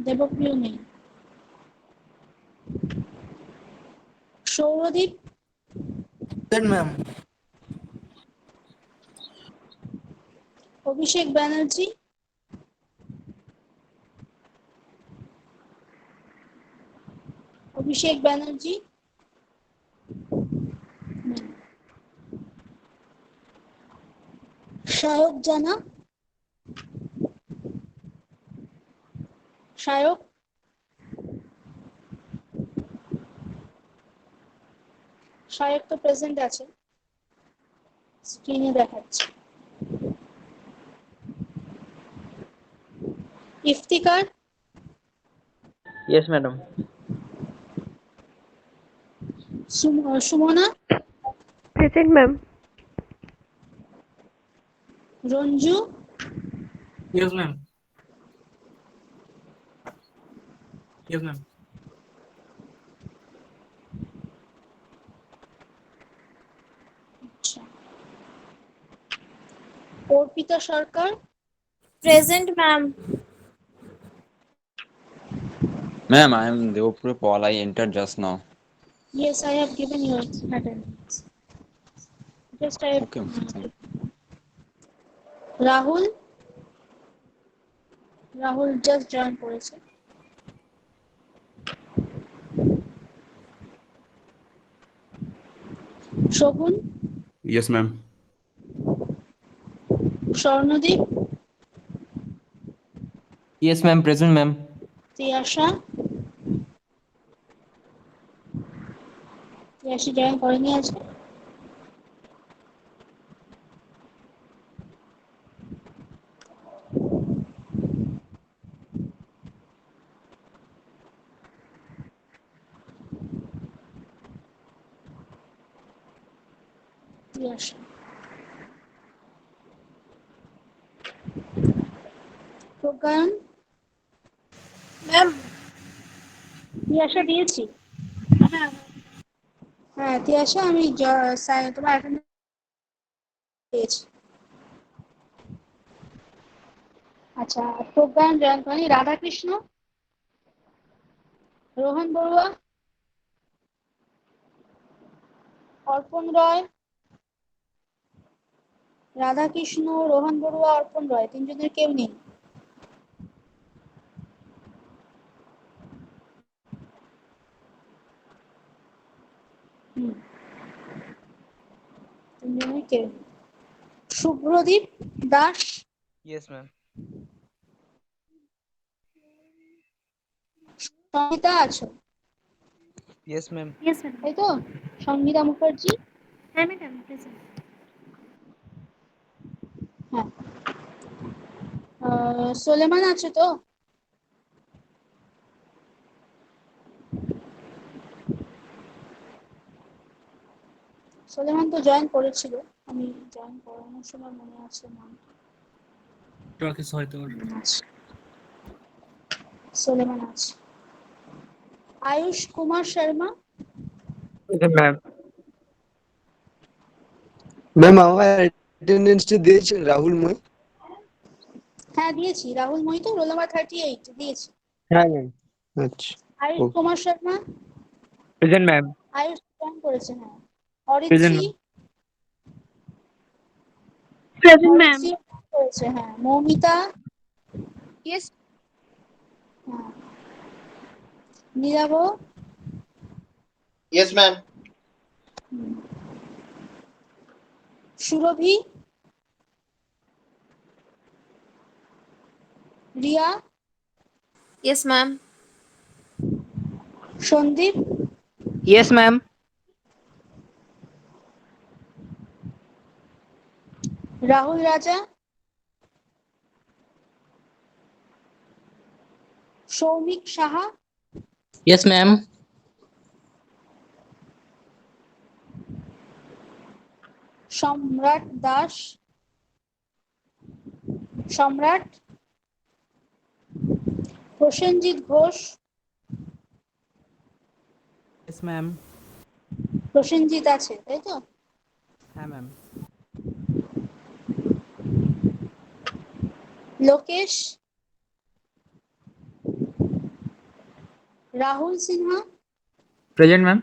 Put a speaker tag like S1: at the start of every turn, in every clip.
S1: দেবপ্রিয় নেই। সৌরদীপ,
S2: ম্যাম।
S1: অভিষেক ব্যানার্জি, অভিষেক ব্যানার্জি নেই। সায়ক জানা, সায়ক, সায়ক তো প্রেজেন্ট আছে, স্ক্রিনে দেখাচ্ছে। Iftikhar,
S3: Yes, madam.
S1: Sumana,
S4: Present, ma'am.
S1: Ranju,
S2: Yes, ma'am. Yes, ma'am.
S1: আচ্ছা, অর্পিতা সরকার,
S5: Present, ma'am.
S6: Ma'am, I am Devapur Paul. I entered just now.
S1: yes, I have given your attendance. Just I have,
S6: Okay. Thank you.
S1: Rahul, Rahul just join করেছে। Shagun,
S7: Yes, ma'am.
S1: Swarnadeep,
S3: Yes, ma'am. Present, ma'am.
S1: Tiyasha, Tiyashi join করেনি আজকে। Tiyasha, প্রজ্ঞায়ন,
S5: Ma'am.
S1: Tiyasha দিয়েছি। হ্যাঁ তিয়াশা, আমি তোমার attendance দিয়েছি। আচ্ছা, প্রজ্ঞায়ন join করেনি। রাধাকৃষ্ণ, রোহন বড়ুয়া, অর্পণ রয়, রাধাকৃষ্ণ, রোহন বড়ুয়া, অর্পণ রয়, তিনজনের কেউ নেই। তিনজনের কেউ নেই। Subhradeep Das,
S3: Yes, ma'am.
S1: সঙ্গীতা আছো?
S3: Yes, ma'am.
S5: Yes, ma'am.
S1: তাই তো? সঙ্গীতা মুখার্জি,
S5: হ্যাঁ, madam. Present.
S1: হ্যাঁ। সোলেমান আছে তো? সোলেমান তো জয়েন করেছিল, আমি জয়েন করানোর সময় মনে আছে নাম। সোলেমান আছে। Ayush Kumar Sharma,
S3: Present, ma'am.
S8: Ma'am আমার অ্যাটেন্ডেন্সটা দিয়েছেন রাহুল মই?
S1: হ্যাঁ দিয়েছি, রাহুল মোহিতো, রোল নাম্বার 38 দিয়েছি।
S8: হ্যাঁ ম্যাম। আচ্ছা।
S1: Ayush Kumar Sharma,
S3: Present, ma'am.
S1: Ayush join করেছে। হ্যাঁ।
S3: Present,
S1: Aritri,
S3: ma'am.
S5: Present, ma'am.
S1: Aritri করেছে। হ্যাঁ। মৌমিতা,
S5: Yes.
S1: হ্যাঁ। নীলাভ,
S9: Yes, ma'am.
S1: সুরভি, Riya,
S5: Yes, ma'am.
S1: Sandeep,
S3: Yes, ma'am.
S1: Rahul রাজা, সৌমিক সাহা,
S3: Yes, ma'am.
S1: সম্রাট দাস, সম্রাট, প্রসেনজিৎ ঘোষ,
S3: Yes, ma'am.
S1: প্রসেনজিৎ আছে তাই তো?
S3: হ্যাঁ, ma'am.
S1: Lokesh, Rahul Sinha,
S2: Present, ma'am.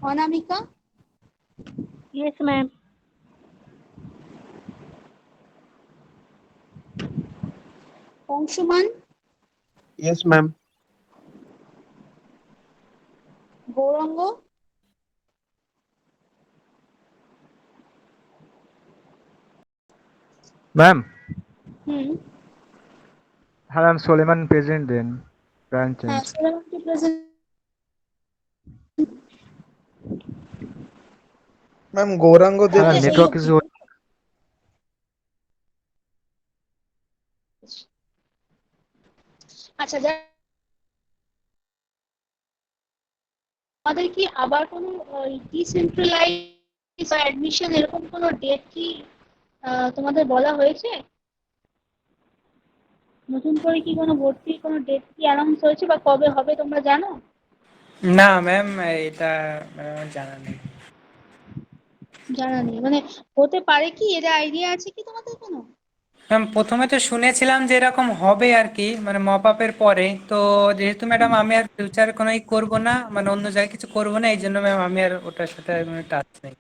S1: Anamika,
S4: Yes, ma'am.
S1: Anshuman,
S8: Yes, ma'am.
S1: Gouranga,
S7: Ma'am,
S1: hmm,
S7: I'm Suleiman present then. Branch
S1: হ্যাঁ
S7: change.
S1: সোলামনকে প্রেজেন্ট।
S8: Ma'am, Gorango de
S1: তাহলে এই
S8: present.
S7: Network is
S1: অবধি, আচ্ছা আমাদের কি আবার কোনো ডিসেন্ট্রালাইজ বা অ্যাডমিশন এরকম কোনো ডেট কি তোমাদের বলা হয়েছে? নতুন করে কি কোনো ভর্তির কোনো ডেট কি অ্যানাউন্স হয়েছে বা কবে হবে তোমরা জানো?
S2: না ম্যাম, এটা আমার জানা নেই।
S1: জানা নেই, মানে হতে পারে কি, এর আইডিয়া আছে কি তোমাদের কোনো?
S2: ম্যাম প্রথমে তো শুনেছিলাম যে এরকম হবে আর কি, মানে মপ আপের পরে তো, যেহেতু ম্যাডাম আমি আর ফিউচারে কোনো করবো না, মানে অন্য জায়গায় কিছু করবো না, এই জন্য ম্যাম আমি আর ওটার সাথে টাচ নেই,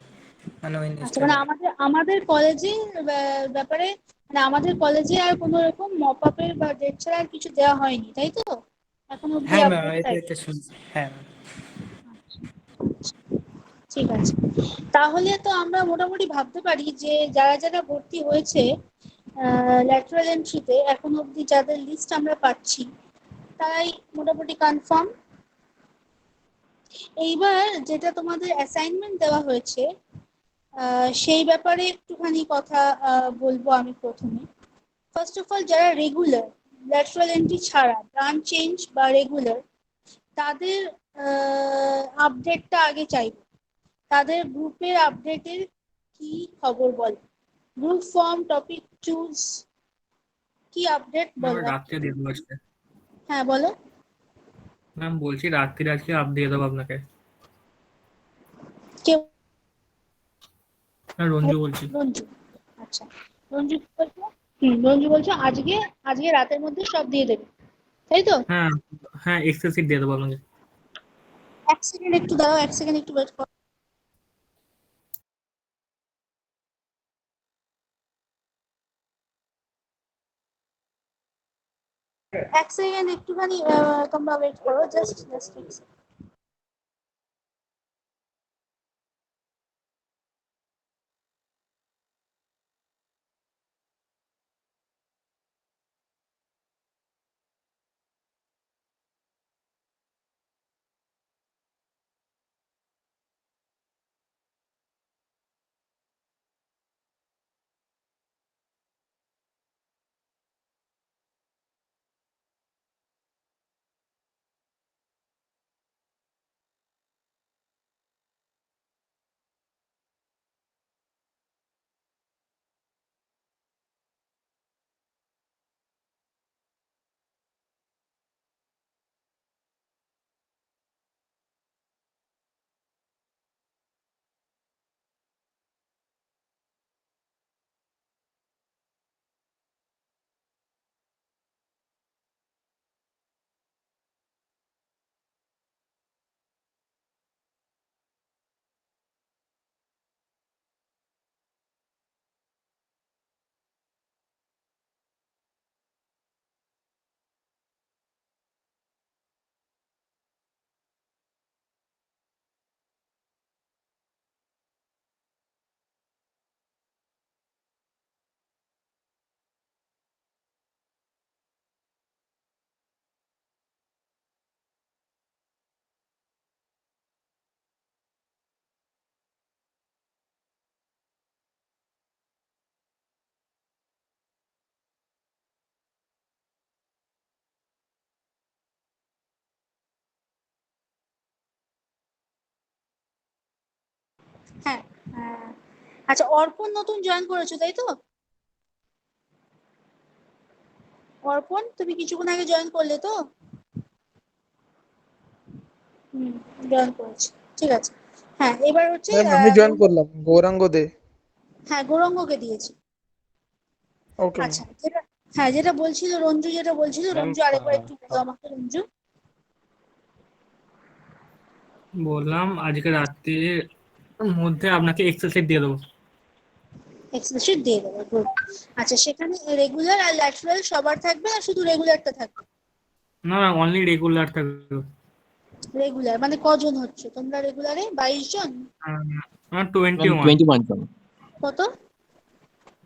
S2: মানে ওই
S1: আচ্ছা,
S2: জিনিসটার
S1: মানে
S2: ব্যাপারে।
S1: আমাদের কলেজে ব্যাপারে, মানে আমাদের কলেজে আর কোনো রকম মপ আপের বা ডেট ছাড়া আর কিছু দেওয়া হয়নি, তাই তো? এখন অব্দি
S2: হ্যাঁ ম্যাম,
S1: আপডেট
S2: এটা
S1: তাই?
S2: এটা শুনছি, হ্যাঁ ম্যাম।
S1: ঠিক আছে, তাহলে তো আমরা মোটামুটি ভাবতে পারি যে যারা যারা ভর্তি হয়েছে ল্যাটারাল এন্ট্রিতে এখন অব্দি যাদের লিস্ট আমরা পাচ্ছি তারাই মোটামুটি কনফার্ম। এইবার যেটা তোমাদের অ্যাসাইনমেন্ট দেওয়া হয়েছে সেই ব্যাপারে একটুখানি কথা বলবো আমি প্রথমে। ফার্স্ট অফ অল, যারা রেগুলার ল্যাটারাল এন্ট্রি ছাড়া ব্রাঞ্চ চেঞ্জ বা রেগুলার, তাদের আপডেটটা আগে চাইবো। তাদের গ্রুপের আপডেটের কি খবর বল? গ্রুপ ফর্ম, টপিক চুজ, কি আপডেট
S2: ম্যাম
S1: বলো
S2: রাত্রে দিয়ে দেবো আজকে।
S1: হ্যাঁ বলো।
S2: ম্যাম বলছি রাত্রিরে আজকে আপ দিয়ে দেবো আপনাকে।
S1: কে?
S2: হ্যাঁ, রঞ্জু বলছি।
S1: রঞ্জু, আচ্ছা। রঞ্জু কি বলছো? রঞ্জু বলছো আজকে আজকে রাতের মধ্যে সব দিয়ে দেবে, তাই তো?
S2: হ্যাঁ হ্যাঁ, এক্সেল সিট দিয়ে দেবো আপনাকে।
S1: এক সেকেন্ড একটু দাঁড়াও, এক সেকেন্ড একটু ওয়েট করো। এক সেকেন্ড একটুখানি তোমরা ওয়েট করো, জাস্ট জাস্ট। হ্যাঁ, আচ্ছা, অর্পণ নতুন জয়েন করেছো তাই তো? অর্পণ, তুমি কিছুক্ষণ আগে জয়েন করলে তো? হুম, জয়েন করেছি, ঠিক আছে। হ্যাঁ, এবার হচ্ছে
S8: ম্যাম আমি জয়েন করলাম গৌরাঙ্গ দে।
S1: হ্যাঁ, গৌরাঙ্গকে দিয়েছি।
S9: Okay ma'am.
S1: আচ্ছা, যেটা বলছিল রঞ্জু আরেকবার একটু বলো আমাকে, রঞ্জু।
S10: বললাম আজকে রাত্রির মধ্যে আপনাকে এক্সেল শিট দিয়ে দেবো।
S1: এক্সেল শিট দিয়ে দেবো, গুড। আচ্ছা, সেখানে রেগুলার আর ল্যাটারাল সবার থাকবে না শুধু রেগুলারটা থাকবে?
S10: না না, অনলি রেগুলার থাকবে।
S1: রেগুলার মানে কজন হচ্ছে তোমরা রেগুলারে? 22 জন?
S10: 21।
S3: 21 জন।
S1: কত?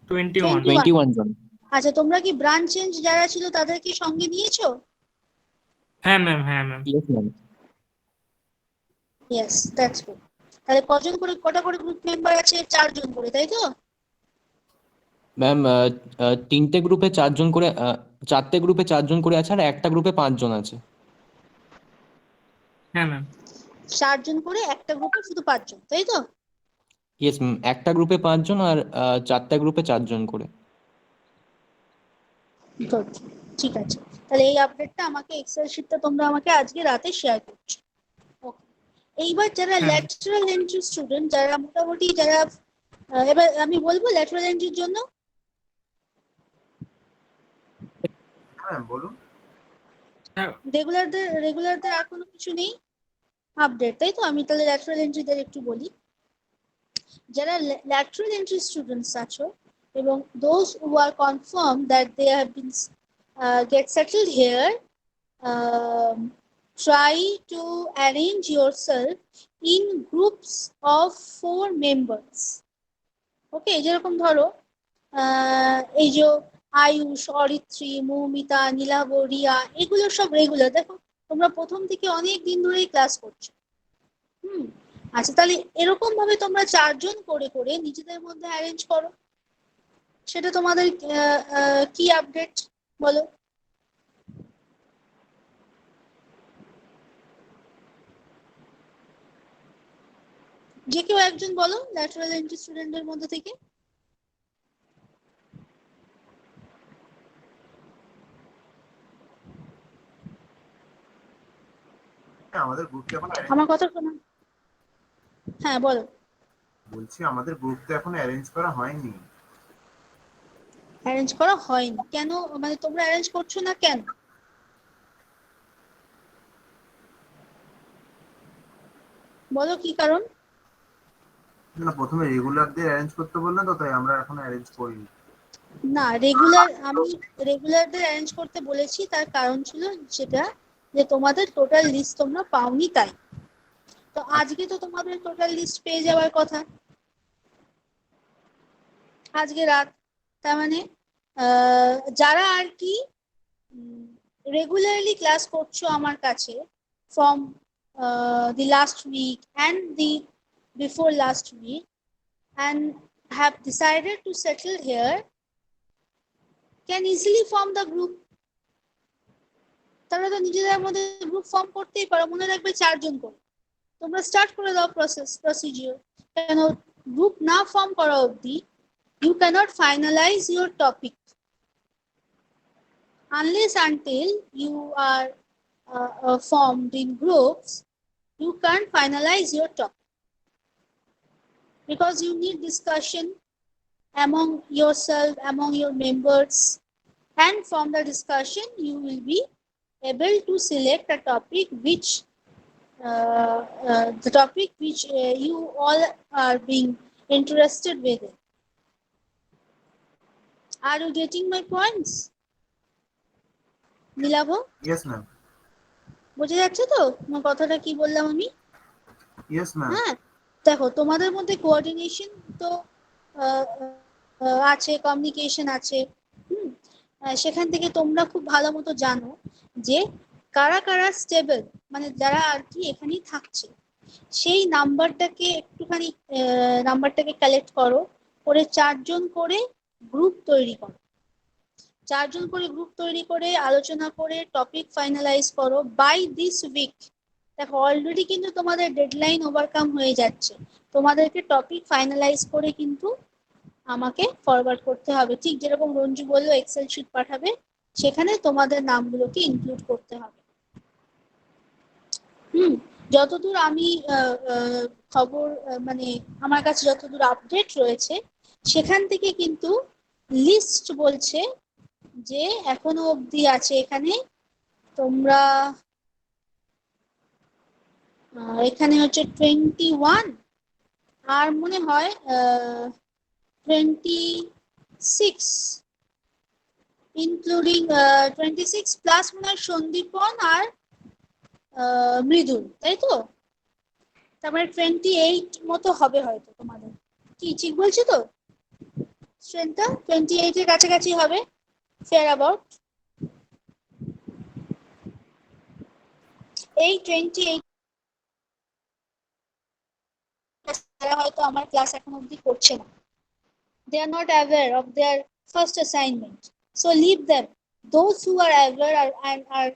S10: 21।
S3: 21 জন।
S1: আচ্ছা, তোমরা কি ব্রাঞ্চ চেঞ্জ যারা ছিল তাদের কি সঙ্গে নিয়েছো?
S10: হ্যাঁ ম্যাম, হ্যাঁ ma'am.
S3: Yes ma'am.
S1: Yes, that's good. তাহলে কটা করে গ্রুপ মেম্বার আছে? 4 জন করে, তাই তো?
S3: ম্যাম, তিনটে গ্রুপে 4 জন করে, 4টে গ্রুপে 4 জন করে আছে, আর একটা গ্রুপে 5 জন আছে।
S10: হ্যাঁ ম্যাম।
S1: 4 জন করে একটা গ্রুপে শুধু 5 জন, তাই তো?
S3: ইয়েস ম্যাম, একটা গ্রুপে 5 জন আর 4টে গ্রুপে 4 জন করে।
S1: গুড, ঠিক আছে। তাহলে এই আপডেটটা আমাকে, এক্সেল শিটটা তোমরা আমাকে আজকে রাতে শেয়ার করছো। ওকে। এইবার যারা
S10: হ্যাঁ ম্যাম।
S1: ল্যাটারাল এন্ট্রি স্টুডেন্ট, যারা মোটামুটি যারা এবার আমি বলবো ল্যাটারাল এন্ট্রির জন্য
S11: হ্যাঁ বলুন।
S10: হ্যাঁ
S1: রেগুলারদের আর কোনো কিছু নেই আপডেট, তাই তো? আমি তাহলে ল্যাটারাল এন্ট্রিদের একটু বলি। যারা ল্যাটারাল এন্ট্রি স্টুডেন্টস আছো এবং those who are confirm that they have been get settled here, try to arrange yourself in groups of 4 members. Okay, যেরকম ধরো এই যে আয়ুষ, অরিত্রী, মৌমিতা, নীলাভ, রিয়া, এগুলো সব রেগুলার। দেখো তোমরা প্রথম থেকে অনেক দিন ধরেই ক্লাস করছো। আচ্ছা, তাহলে এরকম ভাবে তোমরা 4 জন করে করে নিজেদের মধ্যে অ্যারেঞ্জ করো। সেটা তোমাদের কি আপডেট বলো? যে কেউ একজন বলো ল্যাটারাল এন্ট্রি স্টুডেন্টের মধ্যে থেকে।
S11: আমাদের গ্রুপটা এখন
S1: আমার কথা শোনো। হ্যাঁ বলো।
S11: বলছি আমাদের গ্রুপটা এখন অ্যারেঞ্জ করা হয়নি।
S1: অ্যারেঞ্জ করা হয়নি কেন? মানে তোমরা অ্যারেঞ্জ করছো না কেন? বলো কি কারণ?
S11: না, প্রথমে রেগুলারদের অ্যারেঞ্জ করতে বললেন তো, তাই আমরা এখন অ্যারেঞ্জ করিনি।
S1: না, আমি রেগুলারদের অ্যারেঞ্জ করতে বলেছি, তার কারণ ছিল সেটা যে তোমাদের টোটাল লিস্ট তোমরা পাওনি, তাই। তো আজকে তো তোমাদের টোটাল লিস্ট পেয়ে যাওয়ার কথা, আজকে রাত। তার মানে যারা আর কি রেগুলারলি ক্লাস করছো আমার কাছে from the last week and the before last week and have decided to settle here can easily form the group. তারা তো নিজেদের মধ্যে গ্রুপ ফর্ম করতেই পারো, মনে রাখবে 4 জন করে। তোমরা স্টার্ট করে দাও প্রসিজিওর। কেন গ্রুপ না ফর্ম করা অবধি you cannot finalize your topic unless until you are formed in groups. You can't finalize your topic because you need discussion among yourself, among your members, and from the discussion you will be able to select a topic which you all are being interested with. Are you getting my points? Nilav,
S11: yes ma'am.
S1: বুঝে যাচ্ছে তো আমার কথাটা কি বললাম আমি?
S11: Yes ma'am.
S1: হ্যাঁ, দেখো তোমাদের মধ্যে কোঅর্ডিনেশন তো আছে, কমিউনিকেশন আছে। সেখান থেকে তোমরা খুব ভালো মতো জানো যে কারা কারা স্টেবল, মানে যারা আর কি এখানেই থাকছে, সেই নাম্বারটাকে কালেক্ট করো, করে 4 জন করে গ্রুপ তৈরি করো। 4 জন করে গ্রুপ তৈরি করে আলোচনা করে টপিক ফাইনালাইজ করো বাই দিস উইক। দেখো অলরেডি কিন্তু তোমাদের ডেডলাইন ওভারকাম হয়ে যাচ্ছে, তোমাদেরকে টপিক ফাইনালাইজ করে কিন্তু আমাকে ফরওয়ার্ড করতে হবে। ঠিক যেরকম রঞ্জু বললো এক্সেল শিট পাঠাবে, সেখানে তোমাদের নামগুলোকে ইনক্লুড করতে হবে। যতদূর আমি খবর, মানে আমার কাছে যতদূর আপডেট রয়েছে, সেখান থেকে কিন্তু লিস্ট বলছে যে এখনো অবধি আছে এখানে তোমরা এখানে হচ্ছে 21 আর মনে হয় 26 ইনক্লুডিং 26 প্লাস মনে হয় সন্দীপন আর মৃদুল, তাই তো? তারপরে 28 মতো হবে হয়তো তোমাদের। কি ঠিক বলছি তো? স্ট্রেন্থটা 28 এর কাছাকাছি হবে, ফেয়ার অ্যাবাউট। এই 28 যারা হয়তো আমার ক্লাস এখন অবধি করছে না, they are not aware of their first assignment, so leave them. Those who are aware and are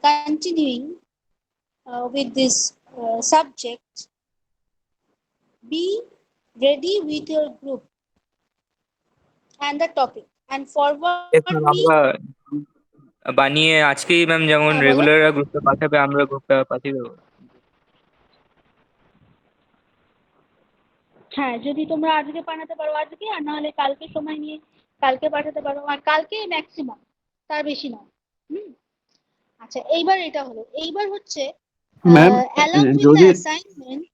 S1: continuing with this subject, be ready with your group and the topic and forward me.
S9: আমরা বানিয়ে আজকেই ma'am যেমন
S1: হ্যাঁ বলো।
S9: Regular গ্রুপটা পাঠাবে আমরা গ্রুপটা পাঠিয়ে দেবো।
S1: হ্যাঁ, যদি তোমরা আজকে পাঠাতে পারো আজকে, আর নাহলে কালকে সময় নিয়ে কালকে পাঠাতে পারো, আর কালকে ম্যাক্সিমাম, তার বেশি নয়। হুম। আচ্ছা, এইবার এটা হলো, এইবার হচ্ছে
S12: ম্যাম
S1: along with the
S12: যদি
S1: assignment,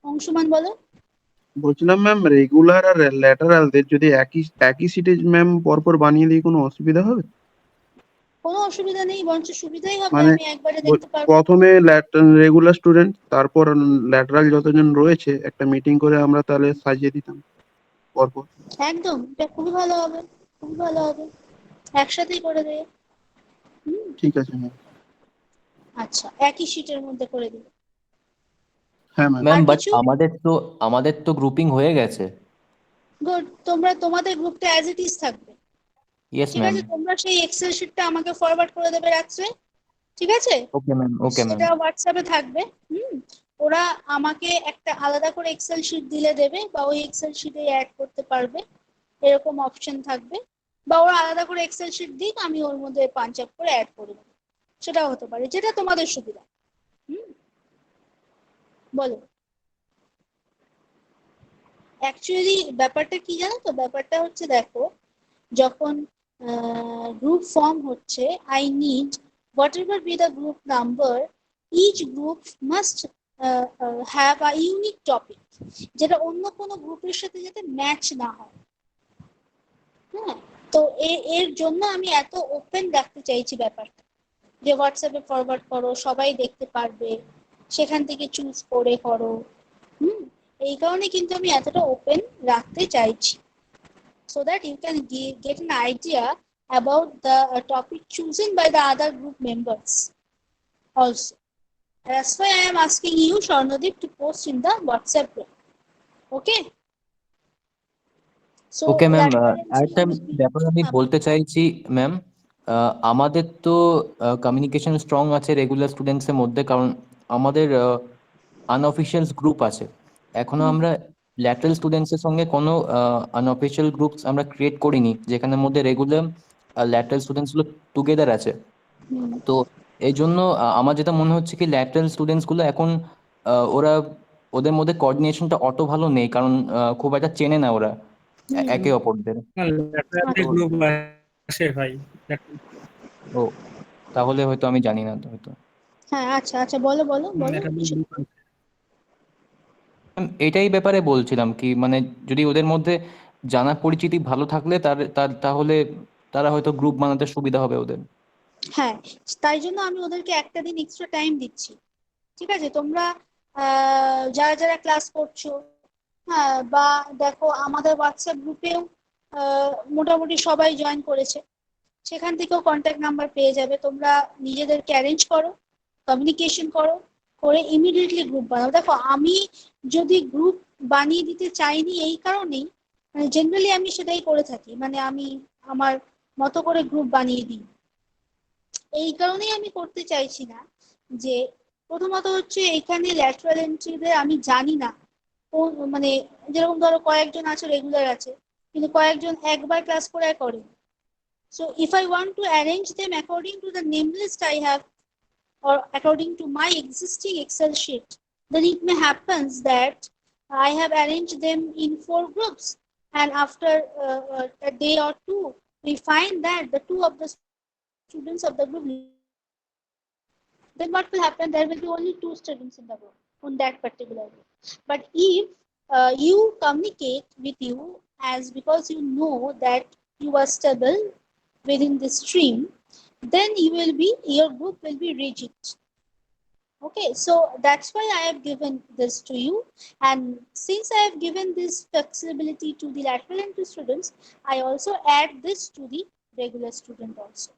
S1: অংশুমান বলো।
S12: বলছিলাম ম্যাম রেগুলার আর ল্যাটারালদের যদি একই একই সিটে ম্যাম পরপর বানিয়ে দিই কোনো অসুবিধা হবে?
S1: কোনো অসুবিধা নেই, বরঞ্চ সুবিধাই হবে,
S12: মানে
S1: আমি একবারে দেখতে পারবো।
S12: প্রথমে রেগুলার স্টুডেন্ট, তারপর ল্যাটারাল যতজন রয়েছে একটা মিটিং করে আমরা তাহলে সাজিয়ে দিতাম পরপর।
S1: একদম, এটা খুবই ভালো হবে, খুবই ভালো হবে, একসাথেই করে দেবে।
S12: ঠিক আছে ম্যাম।
S1: আচ্ছা, একই শীটের মধ্যে করে দিবে।
S12: হ্যাঁ ম্যাম।
S3: ম্যাম
S1: আর
S3: বাট
S1: কিছু?
S3: আমাদের তো গ্রুপিং হয়ে গেছে।
S1: গুড, তোমরা তোমাদের গ্রুপটা অ্যাজ ইট ইজ থাকবে।
S3: ইয়েস
S1: ঠিক
S3: ম্যাম।
S1: আছে, তোমরা সেই এক্সেল শিটটা আমাকে ফরওয়ার্ড করে দেবে রাত্রে, ঠিক আছে?
S3: Okay ma'am, okay ma'am.
S1: সেটা হোয়াটসঅ্যাপে থাকবে। ওরা আমাকে একটা আলাদা করে এক্সেল শিট দিলে দেবে, বা ওই এক্সেল শিটে অ্যাড করতে পারবে, এরকম অপশন থাকবে। বা ওরা আলাদা করে এক্সেল শিট দিক, আমি ওর মধ্যে পাঞ্চ আপ করে অ্যাড করে দেবো, সেটাও হতে পারে, যেটা তোমাদের সুবিধা। বলো। অ্যাকচুয়ালি ব্যাপারটা কি জানো তো? ব্যাপারটা হচ্ছে, দেখো, যখন গ্রুপ ফর্ম হচ্ছে, I need whatever be the group number, each group must have a unique topic, যেটা অন্য কোনো গ্রুপের সাথে যাতে ম্যাচ না হয়। হ্যাঁ, তো এর জন্য আমি এত ওপেন রাখতে চাইছি ব্যাপারটা, যে হোয়াটসঅ্যাপে ফরওয়ার্ড করো, সবাই দেখতে পারবে, সেখান থেকে চুজ করে করো। এই কারণে কিন্তু আমি এতটা ওপেন রাখতে চাইছি, so that you can get an idea about the topic chosen by the other group members also. That's why I am asking you, Sharnodip, to post in the WhatsApp group. Okay? So
S3: okay ma'am,
S1: lateral entry
S3: আরেকটা
S1: will be.
S3: ব্যাপার আমি বলতে চাইছি ma'am. আমাদের তো communication strong আছে regular স্টুডেন্টসের মধ্যে, কারণ আমাদের আনঅফিসিয়াল গ্রুপ আছে। এখনো আমরা ল্যাটারাল স্টুডেন্টসের সঙ্গে কোনো আনঅফিসিয়াল গ্রুপস আমরা ক্রিয়েট করিনি, যেখানের মধ্যে রেগুলার আর ল্যাটারাল স্টুডেন্টসগুলো টুগেদার আছে। তো এই জন্য আমার যেটা মনে হচ্ছে কি ল্যাটারাল স্টুডেন্টসগুলো এখন ওদের মধ্যে কোঅর্ডিনেশনটা অত ভালো নেই, কারণ খুব একটা চেনে না ওরা একে অপরদের।
S10: গ্রুপ আছে ভাই।
S3: ও, তাহলে হয়তো আমি জানি না তো হয়তো।
S1: হ্যাঁ, আচ্ছা আচ্ছা, বলো বলো বলো কিছু।
S3: এটাই ব্যাপারে বলছিলাম কি, মানে যদি ওদের মধ্যে জানা পরিচিতি ভালো থাকলে তাহলে তারা হয়তো গ্রুপ বানাতে সুবিধা হবে ওদের।
S1: হ্যাঁ, তাই জন্য আমি ওদেরকে একটা দিন এক্সট্রা টাইম দিচ্ছি। ঠিক আছে, তোমরা যারা যারা ক্লাস করছো, হ্যাঁ, বা দেখো আমাদের হোয়াটসঅ্যাপ গ্রুপেও মোটামুটি সবাই জয়েন করেছে, সেখান থেকেও কন্ট্যাক্ট নাম্বার পেয়ে যাবে। তোমরা নিজেদেরকে অ্যারেঞ্জ করো, কমিউনিকেশন করো, করে ইমিডিয়েটলি গ্রুপ বানাও। দেখো, আমি যদি গ্রুপ বানিয়ে দিতে চাইনি এই কারণেই, মানে জেনারেলি আমি সেটাই করে থাকি, মানে আমি আমার মতো করে গ্রুপ বানিয়ে দিই। এই কারণেই আমি করতে চাইছি না, যে প্রথমত হচ্ছে এখানে ল্যাটারাল এন্ট্রিদের আমি জানি না মানে, যেরকম ধরো কয়েকজন আছে রেগুলার আছে, কিন্তু কয়েকজন একবার ক্লাস করে করে। So if I want to arrange them according to the name list I have, or according to my existing Excel sheet, then it may happens that I have arranged them in 4 groups and after a day or two, we find that the two of the students of the group left, then what will happen? There will be only two students in the group, on that particular group. But if you communicate with you, as because you know that you are stable within the stream, then your group will be rigid. Okay, so that's why I have given this to you. And since I have given this flexibility to the lateral entry students, I also add this to the regular student also.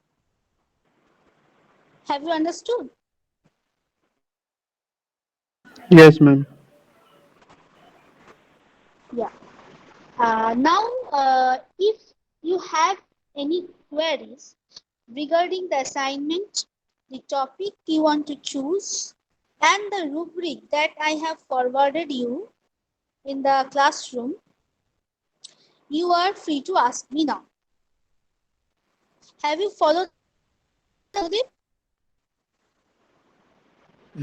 S1: Have you understood?
S12: Yes, ma'am.
S1: Yeah. Now, if you have any queries regarding the assignment, the topic you want to choose, and the rubric that I have forwarded you in the classroom, you are free to ask me now. Have you followed it?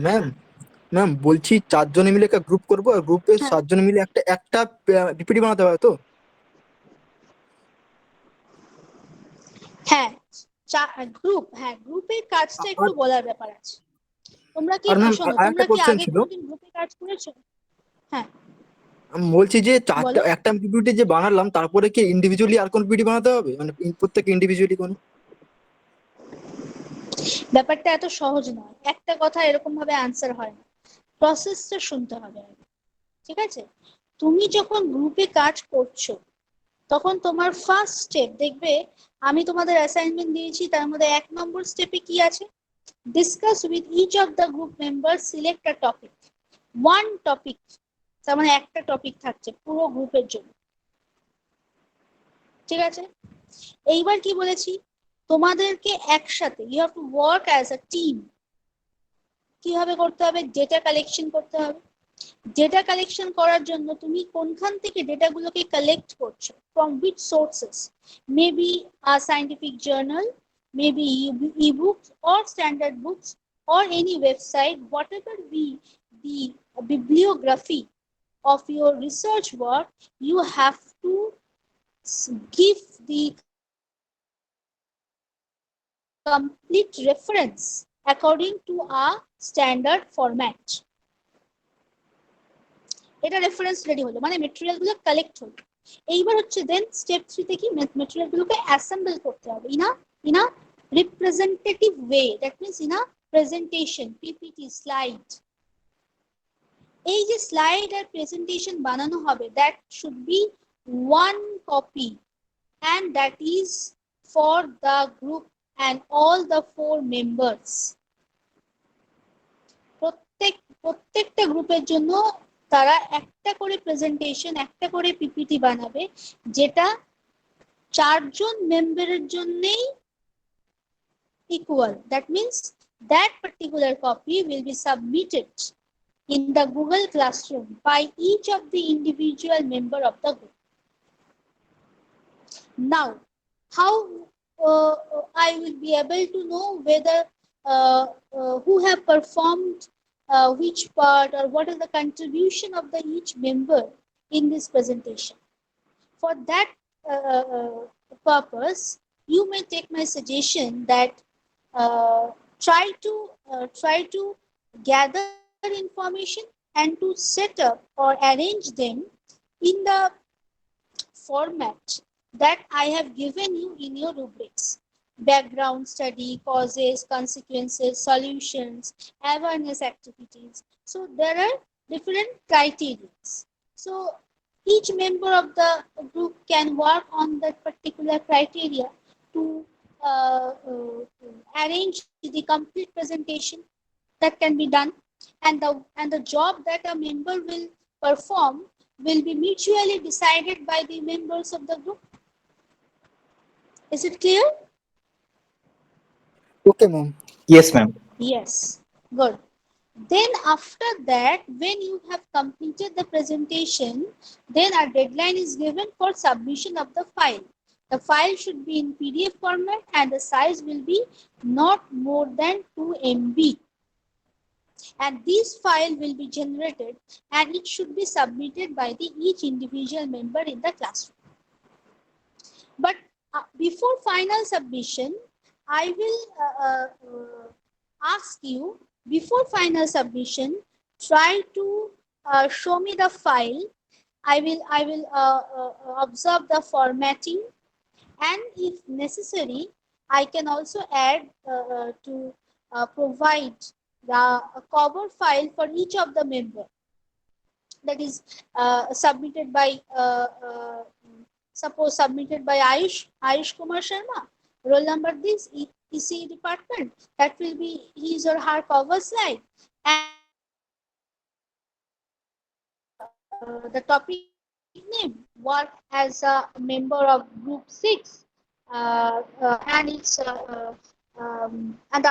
S7: Ma'am ma'am বলছি 4 জনে মিলে একটা group করবো, আর গ্রুপে 7 জনে মিলে একটা একটা পিপিটি বানাতে হবে তো?
S1: হ্যাঁ, গ্রুপ, হ্যাঁ, গ্রুপের কাজটা একটু
S7: আর
S1: বলার ব্যাপার আছে। তোমরা কি
S7: আর ম্যাম
S1: শোনো,
S7: আর
S1: তোমরা
S7: একটা
S1: কি
S7: কোশ্চেন
S1: আগে
S7: ছিল।
S1: কোনোদিন গ্রুপে কাজ করেছো? হ্যাঁ,
S7: আমি বলছি যে
S1: বলো।
S7: একটা পিপিটি যে বানালাম, তারপরে কি ইন্ডিভিজুয়ালি আর কোন পিপিটি বানাতে হবে, মানে প্রত্যেক ইন্ডিভিজুয়ালি কোন?
S1: ব্যাপারটা এত সহজ নয়, একটা কথা এরকম ভাবে আনসার হয় না, প্রসেসটা শুনতে হবে আগে। ঠিক আছে, তুমি যখন গ্রুপে কাজ করছো, তখন তোমার ফার্স্ট স্টেপ দেখবে, আমি তোমাদের অ্যাসাইনমেন্ট দিয়েছি, তার মধ্যে 1 নম্বর স্টেপে কি আছে? Discuss with each of the group member, select a topic. One topic, তার মানে একটা টপিক থাকছে পুরো গ্রুপের জন্য। ঠিক আছে, এইবার কি বলেছি, তোমাদেরকে একসাথে you have to work as a team. কিভাবে করতে হবে? ডেটা কালেকশন করতে হবে। ডেটা কালেকশন করার জন্য তুমি কোনখান থেকে ডেটাগুলোকে কালেক্ট করছো, from which sources, maybe a scientific journal, maybe ebooks or standard books or any website, whatever be the bibliography of your research work, you have to give the complete reference according to a standard format. এটা reference ready হলো, মানে material গুলো collect হলো। এইবার হচ্ছে then step 3 তে কি, material গুলোকে অ্যাসেম্বল করতে হবে in a representative way, that means in a presentation, PPT, slide. এই যে স্লাইড আর প্রেজেন্টেশন বানানো হবে, that should be one copy, and that is for the group and all the 4 members. প্রত্যেকটা গ্রুপের জন্য তারা একটা করে প্রেজেন্টেশন, একটা করে পিপিটি বানাবে, যেটা 4 জন মেম্বারের জন্যই equal. That means that particular copy will be submitted in the Google Classroom by each of the individual member of the group. Now, how I will be able to know whether who have performed which part, or what is the contribution of the each member in this presentation? For that purpose, you may take my suggestion that try to gather information and to set up or arrange them in the format that I have given you in your rubrics: background study, causes, consequences, solutions, awareness activities. So there are different criteria. So each member of the group can work on that particular criteria to arrange the complete presentation that can be done, and the job that a member will perform will be mutually decided by the members of the group. Is it clear?
S7: Okay ma'am.
S9: Yes, ma'am.
S1: Yes, good. Then after that, when you have completed the presentation, then a deadline is given for submission of the file. The file should be in PDF format and the size will be not more than 2 MB. And this file will be generated and it should be submitted by the each individual member in the classroom. But before final submission, I will ask you, before final submission, try to show me the file. I will observe the formatting, and if necessary, I can also add to provide the cover file for each of the member that is submitted by suppose submitted by Ayush Kumar Sharma, roll number this, ECE department. That will be his or her cover slide, and the topic name, work as a member of group 6, and it's and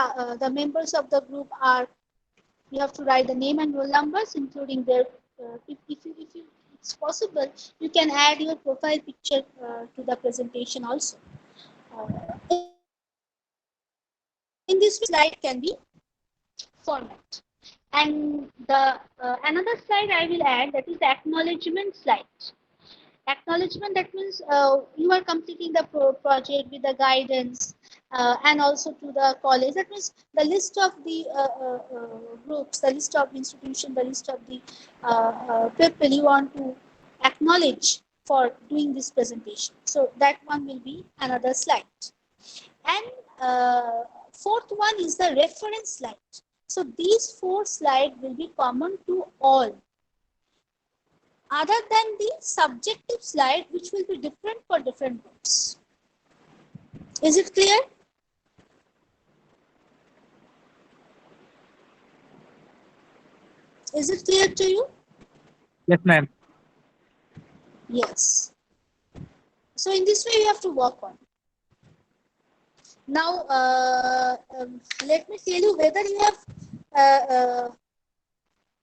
S1: the members of the group are, you have to write the name and roll numbers, including their, if it's possible, you can add your profile picture to the presentation also. In this way, slide can be format. And the another slide I will add, that is the acknowledgement slide. Acknowledgement, that means you are completing the project with the guidance, and also to the college. That means the list of the groups, the list of institution, the list of the people you want to acknowledge for doing this presentation. So that one will be another slide. And fourth one is the reference slide. So these 4 slides will be common to all, other than the subjective slide, which will be different for different groups. Is it clear? Is it clear to you?
S10: Yes, ma'am.
S1: Yes. So in this way, you have to work on. Now, let me tell you whether you have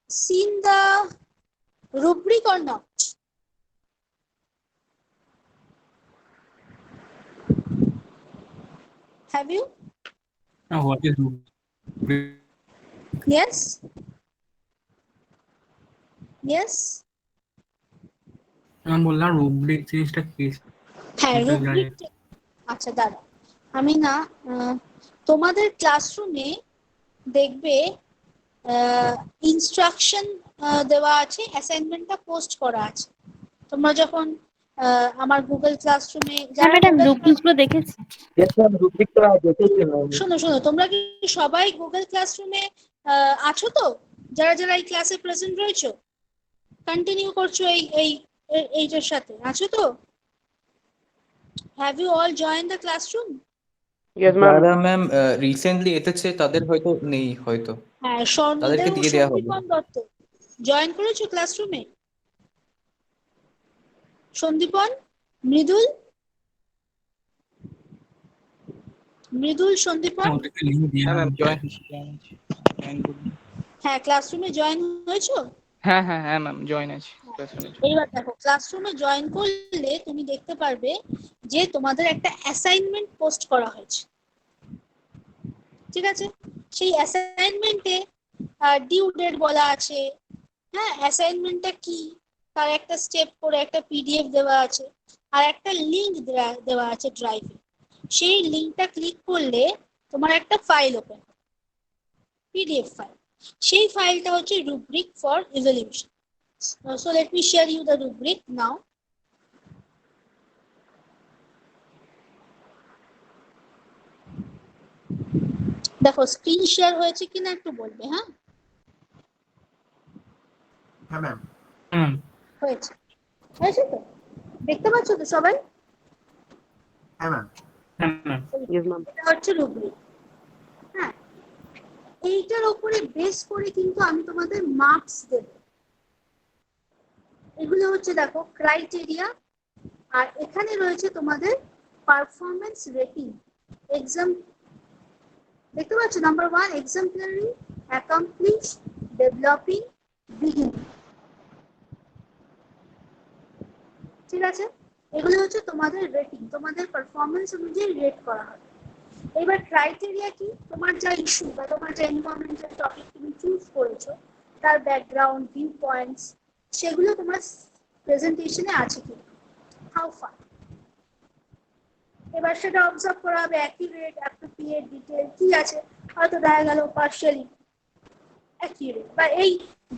S1: seen the rubric or not. Have you?
S10: Now, what is rubric?
S1: Yes. Yes.
S10: আমি বললাম rubric জিনিসটা কি?
S1: হ্যাঁ,
S10: আমি তো জানি
S1: rubric. আচ্ছা দাঁড়া, আমি না তোমাদের ক্লাসরুমে দেখবে ইনস্ট্রাকশন দেওয়া আছে, অ্যাসাইনমেন্টটা পোস্ট করা আছে। তোমরা যখন আমার গুগল ক্লাসরুমে
S4: হ্যাঁ ম্যাডাম, রুব্রিকগুলো দেখেছি।
S1: শোনো শোনো, তোমরা কি সবাই গুগল ক্লাসরুমে আছো তো? যারা যারা এই ক্লাসে প্রেজেন্ট রয়েছো, কন্টিনিউ করছো এইটার সাথে আছো তো? Have you all join the classroom?
S3: যারা ম্যাম রিসেন্টলি এসেছে তাদের হয়তো নেই, হয়তো
S1: হ্যাঁ,
S3: তাদেরকে দিয়ে দেওয়া হবে।
S1: সন্দীপন দত্ত জয়েন করেছো ক্লাসরুমে? সন্দীপন, মৃদুল, সন্দীপন,
S10: ওদেরকে লিঙ্ক দিয়ে
S1: হ্যাঁ ক্লাসরুমে জয়েন হয়েছো?
S9: হ্যাঁ হ্যাঁ হ্যাঁ ম্যাম, জয়েন আছে ক্লাসরুমে।
S1: এইবার দেখো, ক্লাসরুমে জয়েন করলে তুমি দেখতে পারবে যে তোমাদের একটা অ্যাসাইনমেন্ট পোস্ট করা হয়েছে। ঠিক আছে, সেই অ্যাসাইনমেন্টে ডিউ ডেট বলা আছে। হ্যাঁ, অ্যাসাইনমেন্টটা কি তার একটা স্টেপ করে একটা পিডিএফ দেওয়া আছে, আর একটা লিংক দেওয়া আছে ড্রাইভে। সেই লিংকটা ক্লিক করলে তোমার একটা ফাইল ওপেন হবে, পিডিএফ ফাইল। সেই ফাইলটা হচ্ছে rubric for evaluation. So let me share you the rubric now. দেখো স্ক্রিন শেয়ার হয়েছে কিনা একটু বলবে। হ্যাঁ
S11: হ্যাঁ ম্যাম,
S1: হয়েছে, হয়েছে তো? দেখতে পাচ্ছ তো সবাই?
S11: হ্যাঁ ম্যাম।
S1: এটা হচ্ছে রুব্রিক। হ্যাঁ, এইটার উপরে বেস করে কিন্তু আমি তোমাদের মার্কস দেব। এগুলো হচ্ছে দেখো ক্রাইটেরিয়া, আর এখানে রয়েছে তোমাদের পারফরমেন্স রেটিং। এক্সাম দেখতে পাচ্ছ, number 1 exemplary, accomplish, developing, beginning. ঠিক আছে, এগুলো হচ্ছে তোমাদের রেটিং, তোমাদের পারফরমেন্স অনুযায়ী রেট করা হবে। এবার ক্রাইটেরিয়া কি? তোমার যা ইস্যু বা তোমার যা এনভায়রনমেন্টাল টপিক তুমি চুজ করেছো, তার ব্যাকগ্রাউন্ড, ভিউ পয়েন্টস, সেগুলো তোমার প্রেজেন্টেশনে আছে কি, হাউ ফার। এবার সেটা অবজার্ভ করা হবে অ্যাকিউরেট, অ্যাপ্রোপ্রিয়েট, ডিটেল কি আছে, হয়তো দেখা গেল পার্শিয়ালি অ্যাকিউরেট বা এই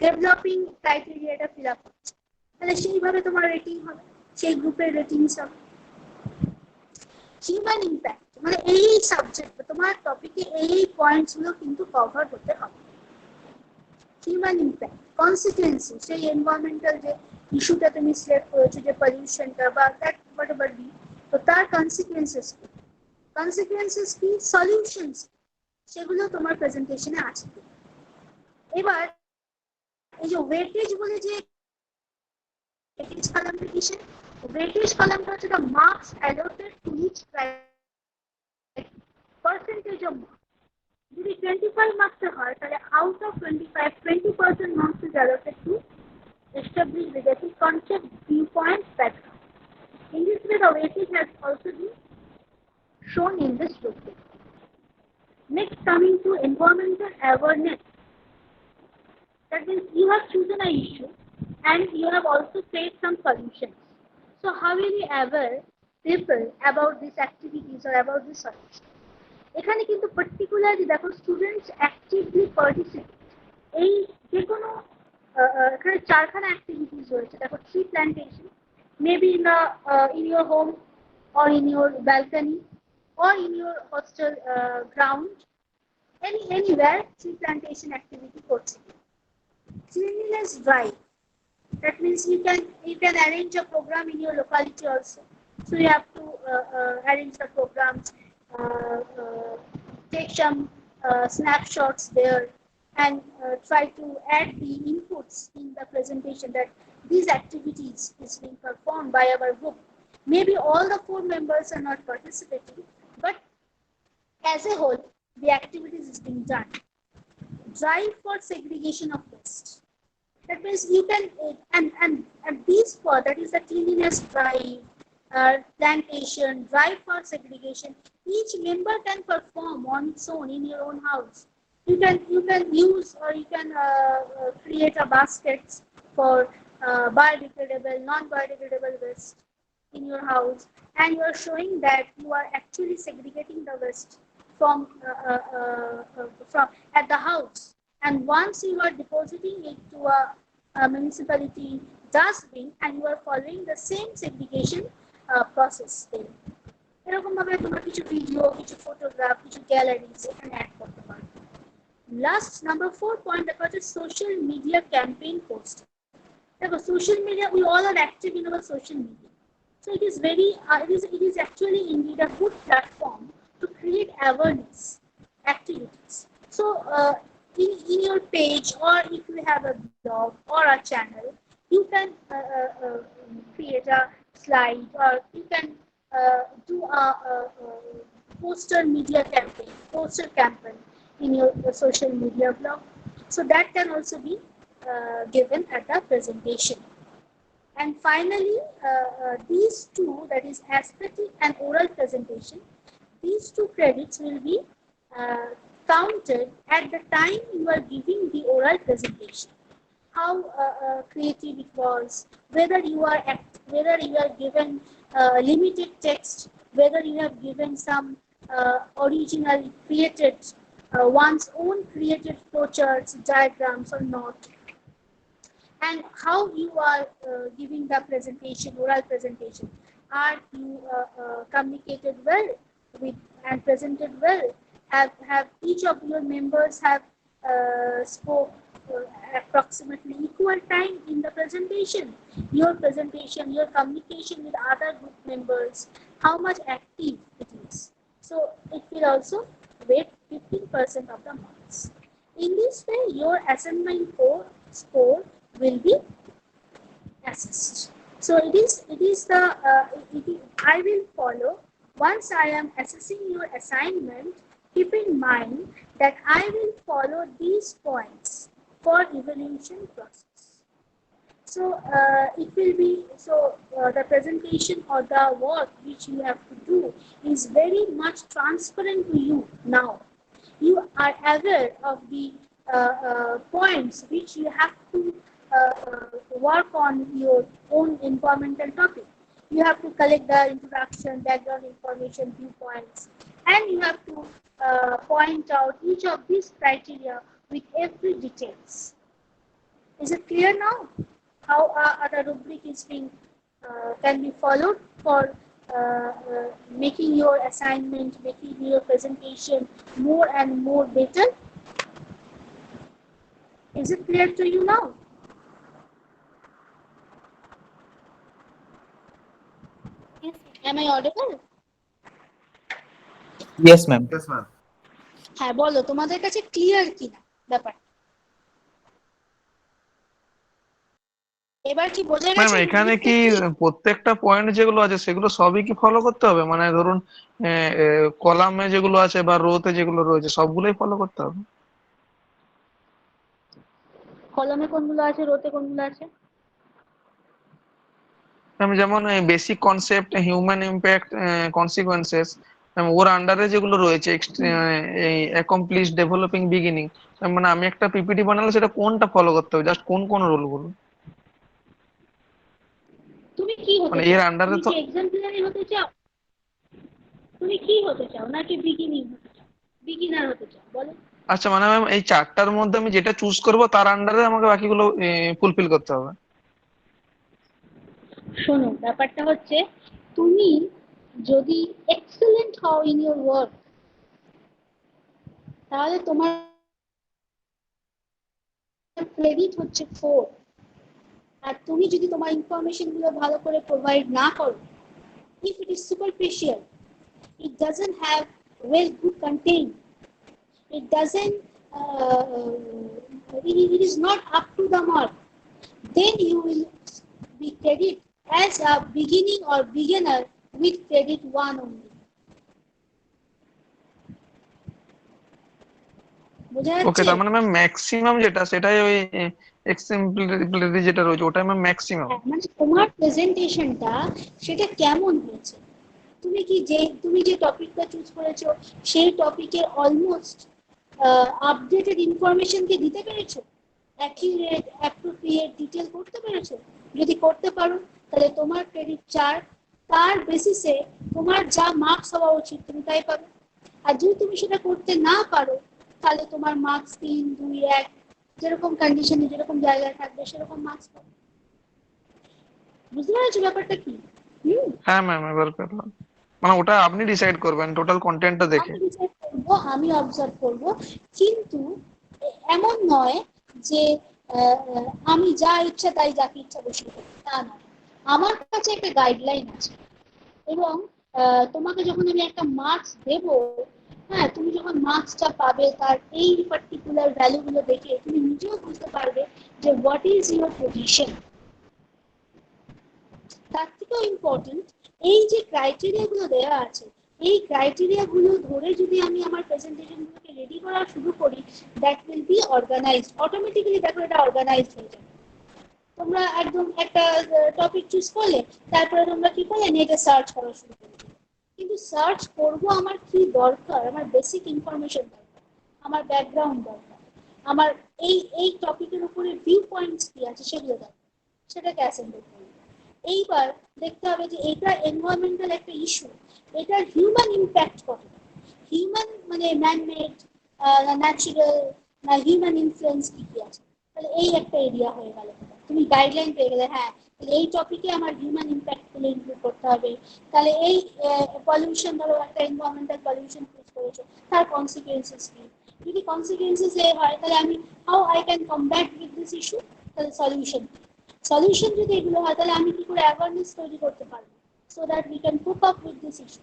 S1: ডেভেলপিং ক্রাইটেরিয়াটা ফিল আপ করছে, তাহলে সেইভাবে তোমার রেটিং হবে, সেই গ্রুপের রেটিংস হবে। হিউম্যান ইম্প্যাক্ট মানে এই সাবজেক্ট তোমার টপিকে এই পয়েন্টস গুলো কিন্তু কভার করতে হবে। হিউম্যান ইম্প্যাক্ট, কনসিকুয়েন্সেস, সেই এনভায়রনমেন্টাল যে ইস্যুটা তুমি সিলেক্ট করেছো, যে পলিউশনটা বা দ্যাট হোয়াট এভার বি, তো তার কনসিকুয়েন্সেস কি, কনসিকুয়েন্সেস কি, সলিউশনস সেগুলো তোমার প্রেজেন্টেশনে আছে। এবার এই যে ওয়েটেজ বলে যে ওয়েটেজ কলামটা কিসে, ওয়েটেজ কলামটা হচ্ছে the marks allotted to each percentage of marks. যদি 25 মার্কসে হয় তাহলে out of 25 20% marks is allotted to establish the basic concept, viewpoints, background. In this way, the weightage has also been shown in this rubric. Next, coming to environmental awareness. That means you have chosen an issue and you have also faced some solutions. So, how will you aware people about these activities or about this solution? এখানে কিন্তু particularly দেখো students actively participate, এই যে কোনো এখানে চারখানা activities রয়েছে। দেখো tree plantation, maybe in your home or in your balcony or in your hostel ground, anywhere tree plantation activity করছে। Cleanliness drive, that means you can arrange a program in your locality also. So you have to arrange the program, take some snapshots there, and try to add the inputs in the presentation that these activities is being performed by our group. Maybe all the 4 members are not participating, but as a whole, the activities is being done. Drive for segregation of waste. That means you can and these for that is the cleanliness drive, plantation, drive for segregation. Each member can perform on its own in your own house. You can use or you can create a baskets for biodegradable, non-biodegradable waste in your house, and you are showing that you are actually segregating the waste from at the house. And once you are depositing it to a municipality dustbin, and you are following the same segregation process there. এরকম ভাবে তোমরা কিছু video, কিছু photograph, কিছু galleries এখানে add করতে পারো। Last number 4 point দেখা হচ্ছে সোশ্যাল মিডিয়া ক্যাম্পেইন পোস্ট। দেখো social media, we all are active in our social media, so it is very it is actually indeed a good platform to create awareness activities. So in your page, or if you have a blog or a channel, you can create a slide, or you can do a poster media campaign, poster campaign in your social media blog. So that can also be given at the presentation. And finally, these two, that is aesthetic and oral presentation, these 2 credits will be counted at the time you are giving the oral presentation. How creative it was, whether you are given limited text, whether you have given some original created one's own created flowcharts, diagrams or not, and how you are giving the presentation, oral presentation. Are you communicated well with and presented well? Have each of your members have spoke approximately equal time in the presentation? Your presentation, your communication with other group members, how much active it is. So it will also weight 15% of the marks. In this way, your assignment score will be assessed. So it is the I will follow. Once I am assessing your assignment, keep in mind that I will follow these points for evaluation process. So it will be the presentation or the work which you have to do is very much transparent to you now. You are aware of the points which you have to work on your own environmental topic. You have to collect the introduction, background information, viewpoints, and you have to point out each of these criteria with every details. Is it clear now how the rubric is being can be followed for making your assignment, making your presentation more and more better? Is it clear to you now? Am I audible?
S3: Yes, ma'am.
S11: Yes, ma'am.
S1: হ্যাঁ বলো তোমাদের কাছে clear কিনা ব্যাপার এবার কি বোঝা
S9: ma'am
S1: গেছে
S9: এখানে
S1: রুব্রিকটা
S9: কি
S1: কি?
S9: প্রত্যেকটা পয়েন্ট যেগুলো আছে সেগুলো সবই কি ফলো করতে হবে, মানে ধরুন কলামে যেগুলো আছে বা রোতে যেগুলো রয়েছে সবগুলোই ফলো করতে হবে?
S1: কলমে কোনগুলো আছে, রোতে কোনগুলো আছে?
S9: আমি যেমন basic concept, human impact, consequences, ওর আন্ডারে যেগুলো রয়েছে এই অ্যাকমপ্লিশ, ডেভেলপিং, বিগিনিং, মানে আমি একটা পিপিটি বানালে সেটা কোনটা ফলো করতে হবে, জাস্ট কোন কোন রুলগুলো,
S1: তুমি কি হতে
S9: মানে এর
S1: চাও?
S9: আন্ডারে
S1: তুমি
S9: তো।
S1: কি এক্সাম্পলারি হতে চাও? তুমি কি হতে চাও নাকি বিগিনিং হতে চাও? বিগিনার হতে চাও বলো?
S9: আচ্ছা, মানে ম্যাম এই চারটার মধ্যে আমি যেটা চুজ করব তার আন্ডারে আমাকে বাকিগুলো ফুলফিল করতে হবে?
S1: শোনো ব্যাপারটা হচ্ছে তুমি যদি এক্সেলেন্ট হও ইন ইওর ওয়ার্ক তাহলে তোমার ক্রেডিট হচ্ছে 4 আর তুমি যদি তোমার ইনফরমেশন গুলো ভালো করে প্রোভাইড না করো if it is superficial it doesn't have well good content it doesn't it is not up to the mark then you will be credit as a beginning or beginner with credit 1 only বোঝা
S9: ওকে,
S1: যাচ্ছে?
S9: তার মানে ma'am maximum যেটা সেটাই ওই এক্সেম্পলারি যেটা রয়েছে ওটাই ম্যাম ম্যাক্সিমাম?
S1: মানে তোমার প্রেজেন্টেশনটা সেটা কেমন হয়েছে তুমি যে টপিকটা চুজ করেছো সেই টপিকের অলমোস্ট আপডেটেড ইনফরমেশন কি দিতে পেরেছো অ্যাকিউরেট অ্যাপ্রোপ্রিয়েট ডিটেল করতে পেরেছো যদি করতে পারো তাহলে তোমার ক্রেডিট 4 তার বেসিসে তোমার যা মার্কস হওয়া উচিত তুমি তাই পাবে আর যদি তুমি সেটা করতে না পারো তাহলে তোমার মার্কস 3 2 1 যেরকম কন্ডিশনে যেরকম জায়গায় থাকবে সেরকম মার্কস পাবে বুঝতে পেরেছো ব্যাপারটা কি?
S9: হ্যাঁ ম্যাম, এবার পেলাম। মানে ওটা আপনি ডিসাইড করবেন টোটাল কন্টেন্টটা দেখে?
S1: আমি ডিসাইড করবো আমি অবজার্ভ করবো কিন্তু এমন নয় যে আমি যা ইচ্ছা তাই যাকে ইচ্ছা বসে করি তা নয় আমার কাছে একটা গাইডলাইন আছে এবং তোমাকে যখন আমি একটা মার্কস দেব হ্যাঁ তুমি যখন মার্কসটা পাবে তার এই পার্টিকুলার ভ্যালুগুলো দেখে তুমি নিজেও বুঝতে পারবে যে হোয়াট ইজ ইউর পজিশন তার থেকেও ইম্পর্টেন্ট এই যে ক্রাইটেরিয়া গুলো দেওয়া আছে এই ক্রাইটেরিয়া গুলো ধরে যদি আমি আমার প্রেজেন্টেশন গুলোকে রেডি করা শুরু করি that will be organised automatically দেখো এটা অর্গানাইজড হয়ে যাবে তোমরা একদম একটা টপিক চুজ করলে তারপরে তোমরা কি করলে নেটে সার্চ করা শুরু করলে কিন্তু সার্চ করবো আমার কি দরকার আমার বেসিক ইনফরমেশন দরকার আমার ব্যাকগ্রাউন্ড দরকার আমার এই টপিকের উপরে ভিউ পয়েন্টস কি আছে সেগুলো দরকার সেটাকে অ্যাসেম্বল করবো এইবার দেখতে হবে যে এটা এনভায়রনমেন্টাল একটা ইস্যু এটার হিউম্যান ইম্প্যাক্ট কতটা হিউম্যান মানে ম্যানমেড না ন্যাচারাল না হিউম্যান ইনফ্লুয়েন্স কি কি আছে তাহলে এই একটা এরিয়া হয়ে গেল তুমি গাইডলাইন পেয়ে গেলে হ্যাঁ তাহলে এই টপিকে আমার হিউম্যান ইম্প্যাক্ট গুলো ইনক্লুড করতে হবে তাহলে এই পলিউশন ধরো একটা এনভায়রনমেন্টাল পলিউশন ফেস করেছো তার কনসিকুয়েন্সেস কি যদি কনসিকুয়েন্সেস এ হয় তাহলে আমি how I can combat with this issue তাহলে সলিউশন যদি এগুলো হয় তাহলে আমি কি করে অ্যাওয়ারনেস তৈরি করতে পারবো so that we can cope up with this issue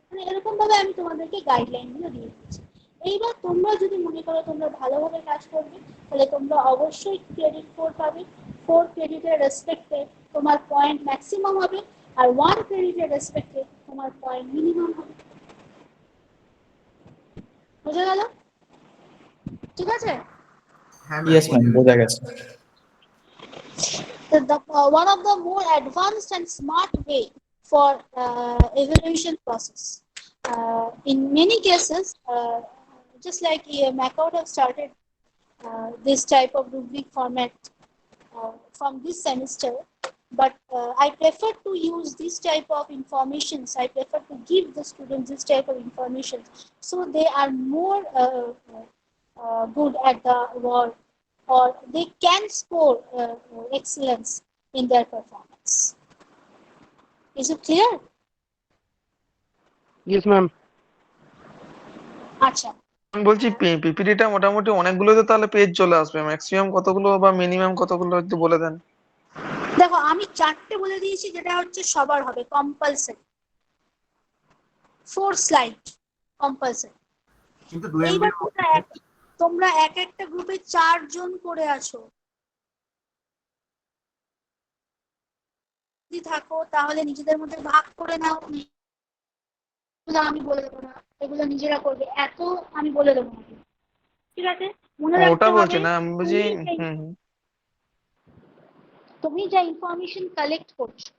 S1: মানে এরকম ভাবে আমি তোমাদেরকে গাইডলাইন গুলো দিয়ে দিচ্ছি এইবার তোমরা যদি মনে করো তোমরা ভালোভাবে কাজ করবে তাহলে তোমরা অবশ্যই ক্রেডিট 4 পাবে 4 ক্রেডিটের রেসপেক্টে তোমার পয়েন্ট ম্যাক্সিমাম হবে আর 1 ক্রেডিটের রেসপেক্টে তোমার পয়েন্ট মিনিমাম হবে বোঝা গেল ঠিক আছে
S11: হ্যাঁ ম্যাম
S3: ইয়েস ম্যাম,
S11: বুঝে গেছি।
S3: বোঝা গেছে।
S1: one of the more advanced and smart way for evaluation process. In many cases, just like MacAuth have started this type of rubric format from this semester, but I prefer to use this type of informations. I prefer to give the students this type of information, so they are more good at the work, or they can score excellence in their performance. Is it clear?
S8: Yes, ma'am.
S1: আচ্ছা,
S9: আমি বলছি পিপিটিটা মোটামুটি অনেকগুলোতে তাহলে page চলে আসবে, maximum কতগুলো বা minimum কতগুলো একটু বলে দেন।
S1: দেখো আমি 4টে বলে দিয়েছি, যেটা হচ্ছে সবার হবে কম্পালসারি, 4 স্লাইড কম্পালসারি।
S11: কিন্তু 2 MB
S1: এইবার তোমরা এক একটা গ্রুপে 4 জন করে আছো, যদি থাকো তাহলে নিজেদের মধ্যে ভাগ করে নাও, আমি বলে দেবো না, এগুলো নিজেরা করবে, এত আমি বলে দেবো না, ঠিক আছে? মনে রাখতে
S9: ওটা বলছি
S1: হবে
S9: না, আমি বলছি হুম।
S1: তুমি যা ইনফরমেশন কালেক্ট করছো,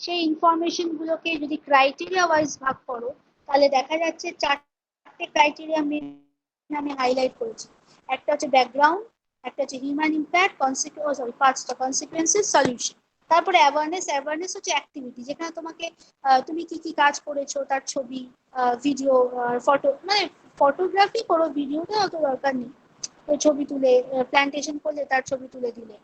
S1: সেই ইনফরমেশন গুলোকে যদি ক্রাইটেরিয়া ওয়াইজ ভাগ করো, তাহলে দেখা যাচ্ছে 4টে ক্রাইটেরিয়া আমি হাইলাইট করেছি। একটা হচ্ছে ব্যাকগ্রাউন্ড, একটা হচ্ছে হিউম্যান ইম্প্যাক্ট, পাঁচটা কনসিকুয়েন্সেস, সলিউশন। তারপরে অ্যাওয়ারনেস হচ্ছে অ্যাক্টিভিটি, যেখানে তোমাকে তুমি কি কি কাজ করেছো তার ছবি, ভিডিও, ফটো, মানে ফটোগ্রাফি করো, ভিডিওটা অত দরকার নেই, তো ছবি তুলে, প্ল্যান্টেশন করলে তার ছবি তুলে দিলে,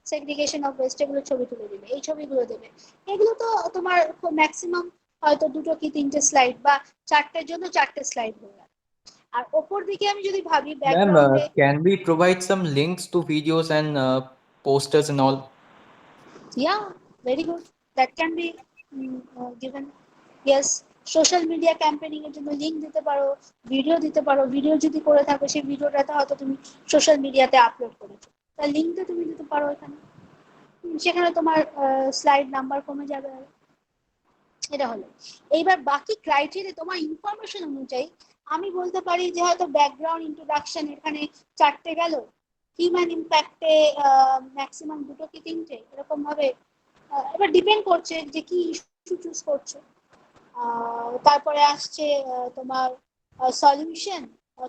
S1: সেগ্রিগেশন অফ ওয়েস্ট, এগুলো ছবি তুলে দিবে, এই ছবিগুলো দেবে। এগুলো তো তোমার ম্যাক্সিমাম হয়তো 2টো কি 3টে স্লাইড, বা 4টের জন্য 4টে স্লাইড হয়ে গেল। আর ওপর দিকে আমি যদি ভাবি
S3: Ma'am,
S1: ব্যাকগ্রাউন্ডে,
S3: can we provide some links to videos and posters and all?
S1: yeah, very good, that can be given. Yes, social media campaigning এর জন্য লিংক দিতে পারো, ভিডিও দিতে পারো, ভিডিও যদি করে থাকো সেই ভিডিওটাতে হয়তো তুমি সোশ্যাল মিডিয়াতে আপলোড করেছো, তার লিঙ্কটা তুমি দিতে পারো এখানে, সেখানে তোমার স্লাইড নাম্বার কমে যাবে। এটা হলো। এইবার বাকি ক্রাইটেরিয়া তোমার ইনফরমেশন অনুযায়ী আমি বলতে পারি যে হয়তো ব্যাকগ্রাউন্ড ইন্ট্রোডাকশন এখানে 4টে গেল, হিউম্যান ইম্প্যাক্টে ম্যাক্সিমাম 2টো কি 3টে, এরকম ভাবে। এবার ডিপেন্ড করছে যে কি ইস্যু চুজ করছো। তারপরে আসছে তোমার সলিউশন,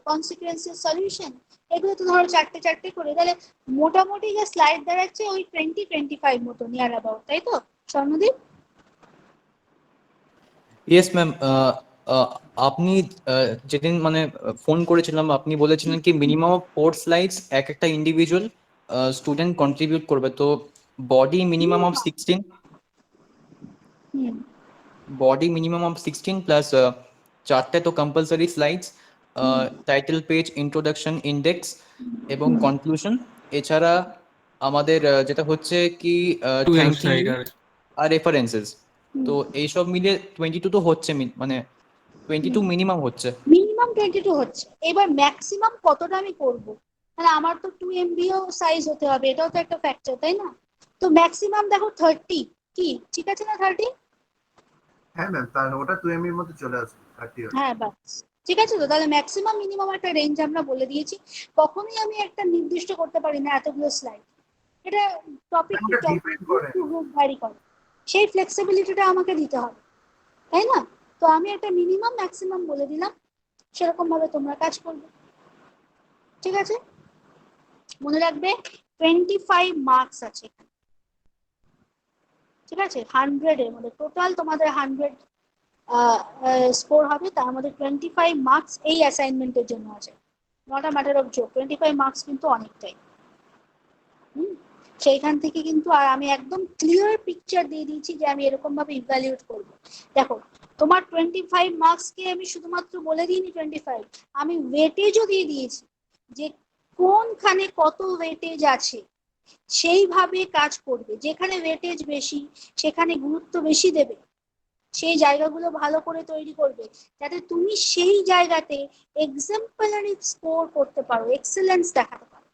S1: কনসিকুয়েন্সেস, সলিউশন, এগুলো তো ধরো 4টে করে, তাহলে মোটামুটি যে স্লাইড দাঁড়াচ্ছে ওই 20-25 মতো নিয়ার অ্যাবাউট, তাই তো স্বর্ণদীপ?
S3: ইয়েস ম্যাম, আপনি যেদিন মানে ফোন করেছিলাম, আপনি বলেছিলেন কি মিনিমাম 4 স্লাইডস এক একটা ইন্ডিভিজুয়াল স্টুডেন্ট কন্ট্রিবিউট করবে, তো body minimum of 16, body minimum of 16 plus 4টে তো compulsory slides, title page, introduction, index এবং কনক্লুশন। এছাড়া আমাদের যেটা হচ্ছে কি থ্যাংকিং
S10: স্লাইড
S3: ইউ
S10: আর
S3: আর রেফারেন্সেস, তো এইসব মিলিয়ে 22 তো হচ্ছে, মানে 22 মিনিমাম হচ্ছে।
S1: মিনিমাম 22 হচ্ছে। এবার ম্যাক্সিমাম কতটা আমি করব, মানে আমার তো 2 MBও সাইজ হতে হবে, এটাও তো একটা ফ্যাক্টর, তাই না? তো ম্যাক্সিমাম দেখো 30, কি ঠিক আছে না 30?
S11: হ্যাঁ ম্যাম, তাহলে ওটা 2 MB এর মধ্যে চলে আসবে 30
S1: হ্যাঁ বাস, ঠিক আছে। তো তাহলে ম্যাক্সিমাম মিনিমাম একটা রেঞ্জ আমরা বলে দিয়েছি। কখনোই আমি একটা নির্দিষ্ট করতে পারি না এতগুলো স্লাইড, এটা টপিক টু
S11: ওটা
S1: টপিক,
S11: ডিপেন্ড
S1: গ্রুপ
S11: করে।
S1: টু গ্রুপ ভ্যারি করে, সেই ফ্লেক্সিবিলিটিটা আমাকে দিতে হবে, তাই না? তো আমি একটা মিনিমাম ম্যাক্সিমাম বলে দিলাম, সেরকম ভাবে তোমরা কাজ করবে, ঠিক আছে? মনে রাখবে 25 মার্কস আছে, ঠিক আছে? 100 এর মধ্যে টোটাল তোমাদের 100 স্কোর হবে, তার মধ্যে 25 মার্কস এই অ্যাসাইনমেন্টের জন্য আছে। Not a matter of joke, 25 marks কিন্তু অনেকটাই। সেইখান থেকে কিন্তু আর আমি একদম ক্লিয়ার পিকচার দিয়ে দিয়েছি যে আমি এরকম ভাবে ইভ্যালুয়েট করবো। দেখো তোমার 25 মার্কস কে আমি শুধুমাত্র বলে দিইনি 25, আমি ওয়েটেজও দিয়ে দিয়েছি, যে কোনখানে কত ওয়েটেজ আছে সেইভাবে কাজ করবে। যেখানে ওয়েটেজ বেশি সেখানে গুরুত্ব বেশি দেবে, সেই জায়গাগুলো ভালো করে তৈরি করবে, যাতে তুমি সেই জায়গাতে এক্সাম্পলারি স্কোর করতে পারো, এক্সেলেন্স দেখাতে পারো।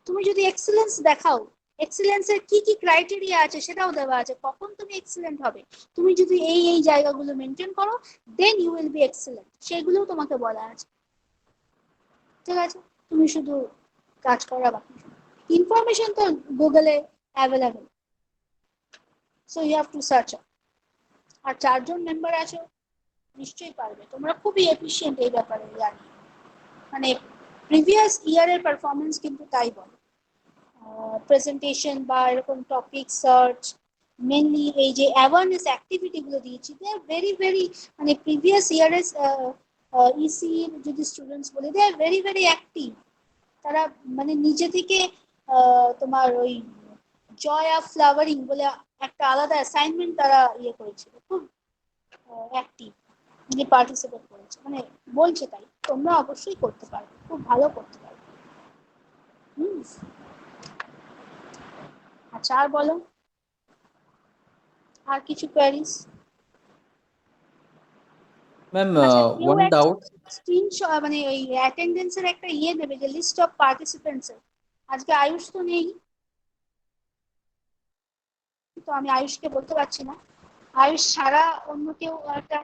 S1: তুমি যদি এক্সেলেন্স দেখাও, এক্সেলেন্সের কি কি ক্রাইটেরিয়া আছে সেটাও দেওয়া আছে, কখন তুমি এক্সেলেন্ট হবে। তুমি যদি এই জায়গাগুলো মেনটেন করো, then you will be excellent, সেগুলোও তোমাকে বলা আছে, ঠিক আছে? তুমি শুধু কাজ করা বাকি, ইনফরমেশন তো গুগলে available, so you have to search. আর 4 জন মেম্বার আছো, নিশ্চয়ই পারবে, তোমরা খুবই এফিশিয়েন্ট এই ব্যাপারে জানি, মানে প্রিভিয়াস ইয়ারের পারফরমেন্স কিন্তু তাই বলে। প্রেজেন্টেশন বা এরকম টপিক সার্চ, মেনলি এই যে অ্যাওয়ারনেস অ্যাক্টিভিটি গুলো দিয়েছি, দে আর ভেরি ভেরি, মানে প্রিভিয়াস ইয়ারের ইসি যদি স্টুডেন্টস বলে, দে আর ভেরি ভেরি অ্যাক্টিভ। তারা মানে নিজে থেকে তোমার ওই জয় অফ ফ্লাওয়ারিং বলে একটা আলাদা অ্যাসাইনমেন্ট তারা ইয়ে করেছিল, খুব অ্যাক্টিভ, যে পার্টিসিপেট করেছে, মানে বলছে তাই তোমরা অবশ্যই করতে পারবে, খুব ভালো করতে পারবে। আচ্ছা, আর বলো, আর কিছু কোয়ারিজ?
S3: ম্যাম
S1: আচ্ছা, কেউ
S3: ওয়ান
S1: একটা
S3: ডাউট।
S1: স্ক্রিনশট, মানে ওই অ্যাটেন্ডেন্সের একটা ইয়ে দেবে, যে লিস্ট অফ পার্টিসিপেন্টস। আজকে আয়ুষ তো নেই, তো আমি আয়ুষকে বলতে পারছি না। আয়ুষ ছাড়া অন্য কেউ একটা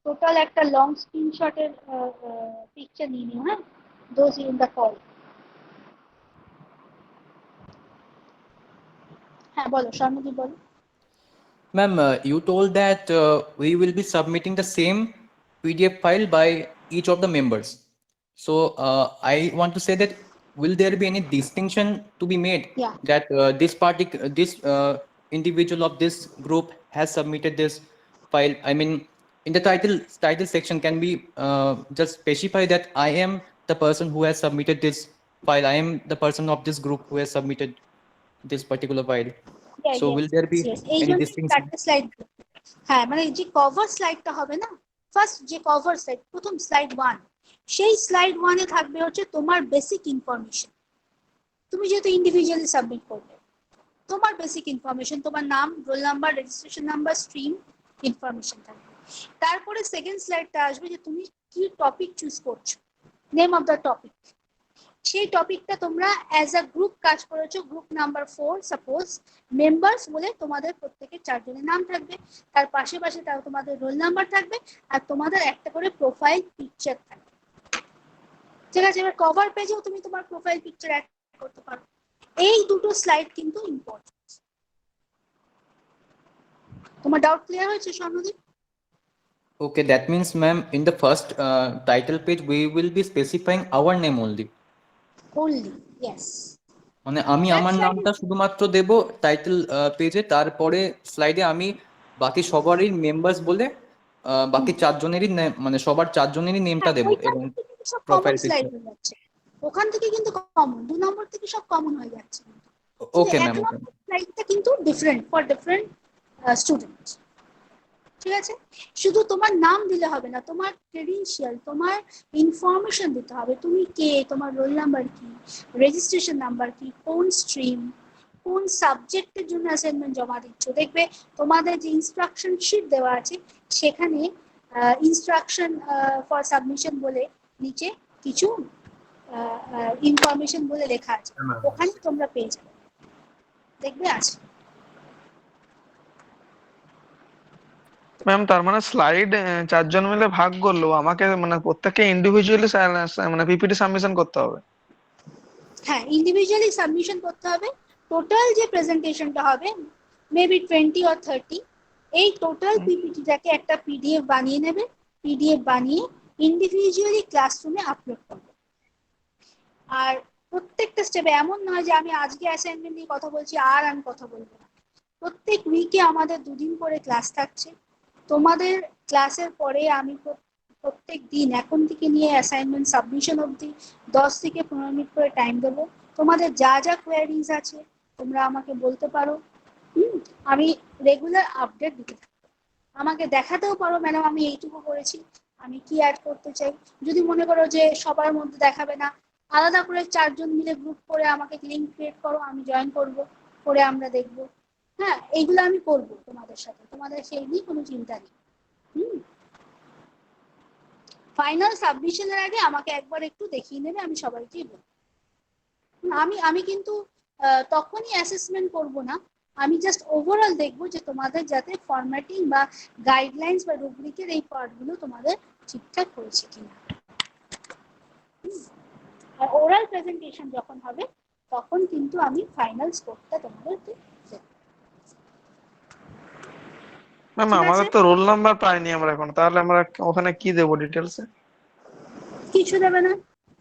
S1: টোটাল একটা লং স্ক্রিনশটের পিকচার নিয়ে নিও, হ্যাঁ, দোজ ইন দ্য কল। হ্যাঁ বলো, স্বর্ণদীপ বলো।
S3: Ma'am, you told that we will be submitting the same PDF file by each of the members. So I want to say that will there be any distinction to be made
S1: Yeah.
S3: that this individual of this group has submitted this file? I mean, in the title section, can we just specify that I am the person who has submitted this file? I am the person of this group who has submitted this particular file. So
S1: Yes,
S3: will there be
S1: yes, এই
S3: any
S1: জন্যই
S3: distinction?
S1: চারটে slide. হ্যাঁ, মানে যে cover স্লাইডটা হবে না, first যে cover slide, প্রথম স্লাইড 1, সেই স্লাইড 1-এ থাকবে হচ্ছে তোমার বেসিক ইনফরমেশন। তুমি যেহেতু ইন্ডিভিজুয়ালি সাবমিট করবে, তোমার বেসিক ইনফরমেশন, তোমার নাম, roll number, registration number, stream information থাকবে। তারপরে সেকেন্ড স্লাইডটা আসবে যে তুমি কি টপিক চুজ করছো, নেম অফ দ্য টপিক। সেই টপিকটা তোমরা অ্যাজ আ গ্রুপ কাজ করেছো, গ্রুপ নাম্বার 4 সাপোজ, মেম্বার্স বলে তোমাদের প্রত্যেকের 4 জনের নাম থাকবে, তার পাশে পাশে তার তোমাদের রোল নাম্বার থাকবে, আর তোমাদের একটা করে প্রোফাইল পিকচার থাকবে। ঠিক আছে, এবার কভার পেজেও তুমি তোমার প্রোফাইল পিকচার অ্যাড করতে পারো। এই দুটো স্লাইড কিন্তু ইম্পর্টেন্ট। তোমার ডাউট ক্লিয়ার হয়েছে Swarnadip?
S3: Okay, that means, ma'am, in the first title page, we will be specifying our name only.
S1: Only, yes.
S3: মানে আমি
S1: That
S3: আমার
S1: slide
S3: নামটা
S1: is
S3: শুধুমাত্র দেব টাইটেল পেজে, তারপরে স্লাইডে আমি বাকি সবারই মেম্বার্স বলে বাকি 4 জনেরই মানে সবার 4 জনেরই নেমটা দেব
S1: ওইখান
S3: এবং
S1: থেকে কিন্তু সব কমন
S3: প্রোফাইল
S1: স্লাইড
S3: পিকচার।
S1: হয়ে যাচ্ছে, ওখান থেকে কিন্তু কমন 2 নম্বর থেকে সব কমন হয়ে যাচ্ছে।
S3: ওকে
S1: এক
S3: ম্যাম, ওকে।
S1: নম্বর স্লাইডটা কিন্তু ডিফারেন্ট ফর ডিফারেন্ট স্টুডেন্ট। ঠিক আছে, শুধু তোমার নাম দিলে হবে না, তোমার ক্রেডেনশিয়াল, তোমার ইনফরমেশন দিতে হবে, তুমি কে, তোমার রোল নাম্বার কি, রেজিস্ট্রেশন নাম্বার কি, কোন স্ট্রিম, কোন সাবজেক্টের জন্য অ্যাসাইনমেন্ট জমা দিচ্ছ। দেখবে তোমাদের যে ইনস্ট্রাকশন শিট দেওয়া আছে, সেখানে ইনস্ট্রাকশন ফর সাবমিশন বলে নিচে কিছু ইনফরমেশন বলে লেখা আছে, ওখানে তোমরা পেয়ে যাবে, দেখবে আছে।
S9: ম্যাম, তার মানে স্লাইড 4 জন মিলে ভাগ করলো, আমাকে মানে প্রত্যেককে ইন্ডিভিজুয়ালি মানে পিপিটি সাবমিশন করতে হবে?
S1: হ্যাঁ, ইন্ডিভিজুয়ালি সাবমিশন করতে হবে। টোটাল যে প্রেজেন্টেশনটা হবে, মেবি 20 or 30, এই টোটাল পিপিটিটাকে একটা পিডিএফ বানিয়ে নেবে, পিডিএফ বানিয়ে ইন্ডিভিজুয়ালি ক্লাসরুমে আপলোড করবে। আর প্রত্যেকটা স্টেপে এমন নয় যে আমি আজকে অ্যাসাইনমেন্ট নিয়ে কথা বলছি আর আমি কথা বলবো না। প্রত্যেক উইকে আমাদের 2 দিন করে ক্লাস থাকছে। তোমাদের ক্লাসের পরে আমি প্রত্যেক দিন এখন থেকে নিয়ে অ্যাসাইনমেন্ট সাবমিশন অবধি 10 থেকে 15 মিনিট করে টাইম দেবো। তোমাদের যা যা কোয়ারিজ আছে তোমরা আমাকে বলতে পারো, আমি রেগুলার আপডেট দিতে থাকবো। আমাকে দেখাতেও পারো, ম্যাডাম আমি এইটুকু করেছি, আমি কি অ্যাড করতে চাই। যদি মনে করো যে সবার মধ্যে দেখাবে না, আলাদা করে 4 জন মিলে গ্রুপ করে আমাকে লিঙ্ক ক্রিয়েট করো, আমি জয়েন করবো, করে আমরা দেখবো। হ্যাঁ, এইগুলো আমি করবো তোমাদের সাথে, তোমাদের সেই নিয়ে কোনো চিন্তা নেই। ফাইনাল সাবমিশনের আগে আমাকে একবার একটু দেখিয়ে নেবে, আমি সবাইকেই বলবো। আমি কিন্তু তখনই অ্যাসেসমেন্ট করব না, আমি জাস্ট ওভারঅল দেখবো যে তোমাদের যাতে ফরম্যাটিং বা গাইডলাইন্স বা রুব্রিকের এই পার্টগুলো তোমাদের ঠিকঠাক হয়েছে কিনা। আর ওরাল প্রেজেন্টেশন যখন হবে তখন কিন্তু আমি ফাইনাল স্কোরটা তোমাদের দেব।
S9: ম্যাম,
S1: ঠিক আছে,
S9: আমাদের তো রোল নাম্বার পাইনি আমরা এখন, তাহলে আমরা ওখানে কি দেবো ডিটেলসে?
S1: কিছু দেবে না,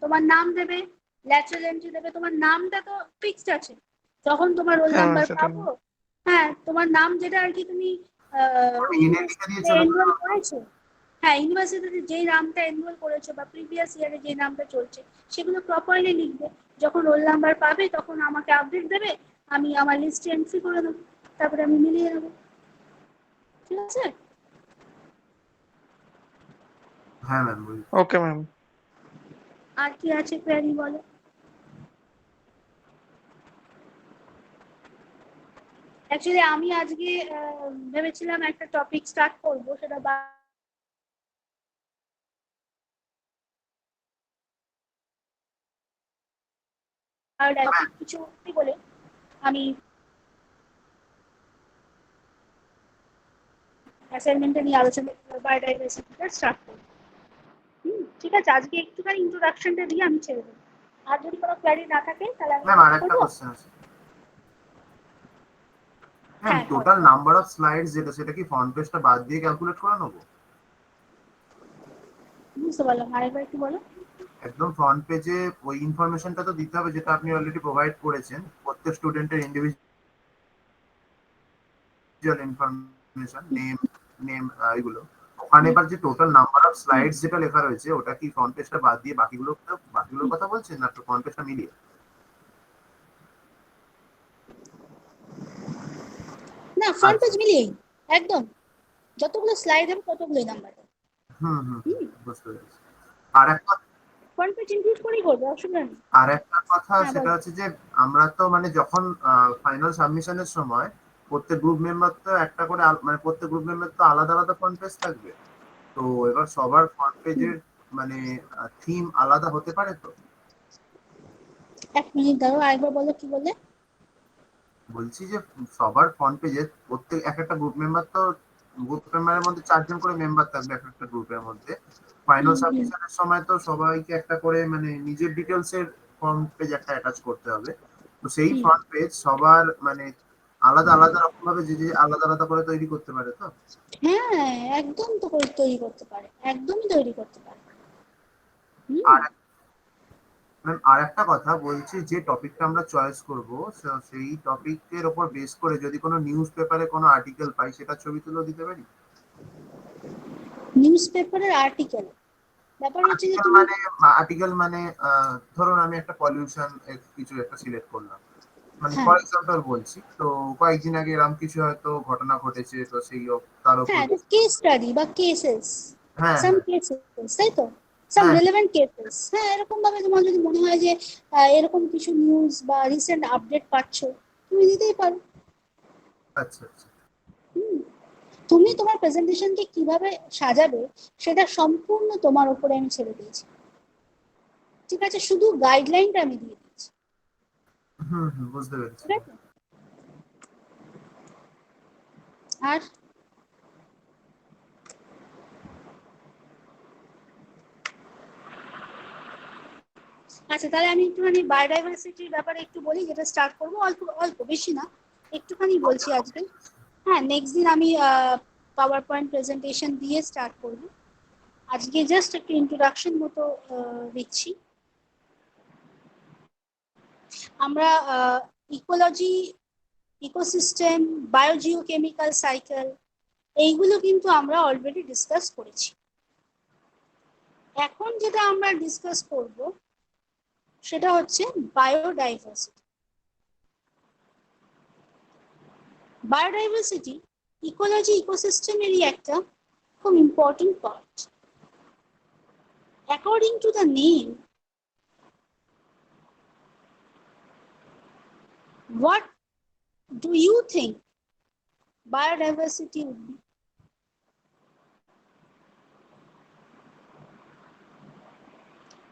S1: তোমার নাম দেবে, ল্যাটারাল এন্ট্রি দেবে, তোমার নামটা তো ফিক্সড আছে, যখন তোমার রোল
S9: হ্যাঁ
S1: নাম্বার
S9: সেটা
S1: পাবো, হ্যাঁ, তোমার নাম যেটা আর কি তুমি
S11: ইনে লিখে দিয়ে চলে
S1: এনরোল করেছো, হ্যাঁ ইউনিভার্সিটিতে যেই নামটা এনরোল করেছো বা প্রিভিয়াস ইয়ারে যে নামটা চলছে সেগুলো প্রপারলি লিখবে। যখন রোল নাম্বার পাবে তখন আমাকে আপডেট দেবে, আমি আমার লিস্টে এন্ট্রি করে দেবো, তারপরে আমি মিলিয়ে নেবো। ঠিক আছে?
S11: হ্যাঁ ম্যাম।
S9: Okay ma'am.
S1: আর কি আছে কোয়ারি বলো। অ্যাকচুয়ালি আমি আজকে ভেবেছিলাম একটা টপিক স্টার্ট করবো, সেটা কিছু বলে আমি অ্যাসাইনমেন্টে নিয়ে আলোচনা বায়োডাইভার্সিটিটা স্টার্ট করবো। ঠিক আছে, আজকে একটুখানি ইন্ট্রোডাকশনটা দিয়ে আমি ছেড়ে দেবো। আর যদি কোনো কোয়ারি না থাকে তাহলে আমি
S11: ম্যাম আরেকটা
S1: করবো।
S11: কোশ্চেন আছে ম্যাম,
S1: হ্যাঁ,
S11: টোটাল নাম্বার অফ স্লাইডস যেটা সেটা কি ফ্রন্ট পেজটা বাদ দিয়ে ক্যালকুলেট করে নেবো?
S1: বুঝতে পারলাম, আরেকবার একটু বলো।
S11: একদম ফ্রন্ট পেজে ওই ইনফরমেশনটা তো দিতে হবে যেটা আপনি অলরেডি প্রোভাইড করেছেন, প্রত্যেক স্টুডেন্টের ইন্ডিভিজুয়াল ইনফরমেশন, নেম নেম এগুলো। ওখানে এবার যে টোটাল নাম্বার অফ স্লাইডস যেটা লেখা রয়েছে ওটা কি ফ্রন্ট পেজটা বাদ দিয়ে বাকিগুলোর কথা বলছেন না ফ্রন্ট পেজটা মিলিয়ে?
S1: না, ফ্রন্ট পেজ মিলিয়েই একদম যতগুলো স্লাইড হবে ততগুলোই নাম্বার।
S11: বুঝতে পেরেছি। আর একটা
S1: ফ্রন্ট পেজ ইনক্লুড করেই করবে, অসুবিধা নেই।
S11: আর একটা কথা সেটা হচ্ছে যে আমরা তো মানে যখন ফাইনাল সাবমিশনের সময় প্রত্যেক গ্রুপ মেম্বার তো একটা করে মানে প্রত্যেক গ্রুপ মেম্বার তো আলাদা আলাদা ফ্রন্ট পেজ থাকবে, তো এবার সবার ফ্রন্ট পেজের মানে থিম আলাদা হতে পারে তো?
S1: এক মিনিট দাঁড়াও, আরেকবার বলো কি বলে।
S11: বলছি যে সবার ফ্রন্ট পেজে প্রত্যেক এক একটা গ্রুপ মেম্বার তো গ্রুপ মেম্বারের মধ্যে 4 জন করে মেম্বার থাকবে এক একটা গ্রুপের মধ্যে। ফাইনাল সাবমিশনের সময় তো সবাইকে একটা করে মানে নিজের ডিটেলস এর ফ্রন্ট পেজ একটা অ্যাটাচ করতে হবে, তো সেই ফ্রন্ট পেজ সবার মানে আলাদা আলাদা রকম ভাবে যে যে আলাদা আলাদা করে তৈরি করতে পারে তো?
S1: হ্যাঁ, একদম তো তৈরি করতে পারে, একদমই তৈরি করতে পারে।
S11: আর ম্যাম আর একটা কথা বলছি, যে টপিকটা আমরা চয়েস করব সেই টপিকের উপর বেস করে যদি কোনো নিউজ পেপারে কোনো আর্টিকেল পাই সেটা ছবি তুলে দিতে পারি?
S1: নিউজ পেপারের আর্টিকেল ব্যাপার হচ্ছে যে তুমি
S11: আর্টিকেল মানে ধরুন আমি একটা পলিউশন কিছু একটা সিলেক্ট করলাম, মানে
S1: হ্যাঁ
S11: ফর এক্সাম্পল বলছি, তো কয়েকদিন আগে এরকম কিছু হয়তো ঘটনা ঘটেছে, তো সেই তার উপর
S1: হ্যাঁ, কেস স্টাডি বা কেসেস,
S11: হ্যাঁ
S1: সাম কেসেস, তাই তো, সাম রিলেভেন্ট কেসেস। হ্যাঁ, এরকম ভাবে তোমার যদি মনে হয় যে এরকম কিছু নিউজ বা রিসেন্ট আপডেট পাচ্ছ, তুমি দিতেই পারো।
S11: আচ্ছা আচ্ছা।
S1: তুমি তোমার প্রেজেন্টেশনকে কিভাবে সাজাবে সেটা সম্পূর্ণ তোমার উপরে আমি ছেড়ে দিয়েছি। ঠিক আছে, শুধু গাইডলাইনটা আমি দিয়ে দিয়েছি।
S11: বুঝতে পেরেছি।
S1: ঠিক আছে। আর আচ্ছা, তাহলে আমি একটুখানি বায়োডাইভার্সিটির ব্যাপারে একটু বলি, যেটা স্টার্ট করবো অল্প অল্প, বেশি না, একটুখানি বলছি আজকে। হ্যাঁ, নেক্সট দিন আমি পাওয়ার পয়েন্ট প্রেজেন্টেশন দিয়ে স্টার্ট করবো। আজকে জাস্ট একটু ইন্ট্রোডাকশন মতো দিচ্ছি। আমরা ইকোলজি, ইকোসিস্টেম, বায়োজিওকেমিক্যাল সাইকেল এইগুলো কিন্তু আমরা অলরেডি ডিসকাস করেছি। এখন যেটা আমরা ডিসকাস করব সেটা হচ্ছে বায়োডাইভার্সিটি। বায়োডাইভার্সিটি ইকোলজি ইকোসিস্টেমেরই একটা খুব important part. According to the name, what do you think biodiversity would be?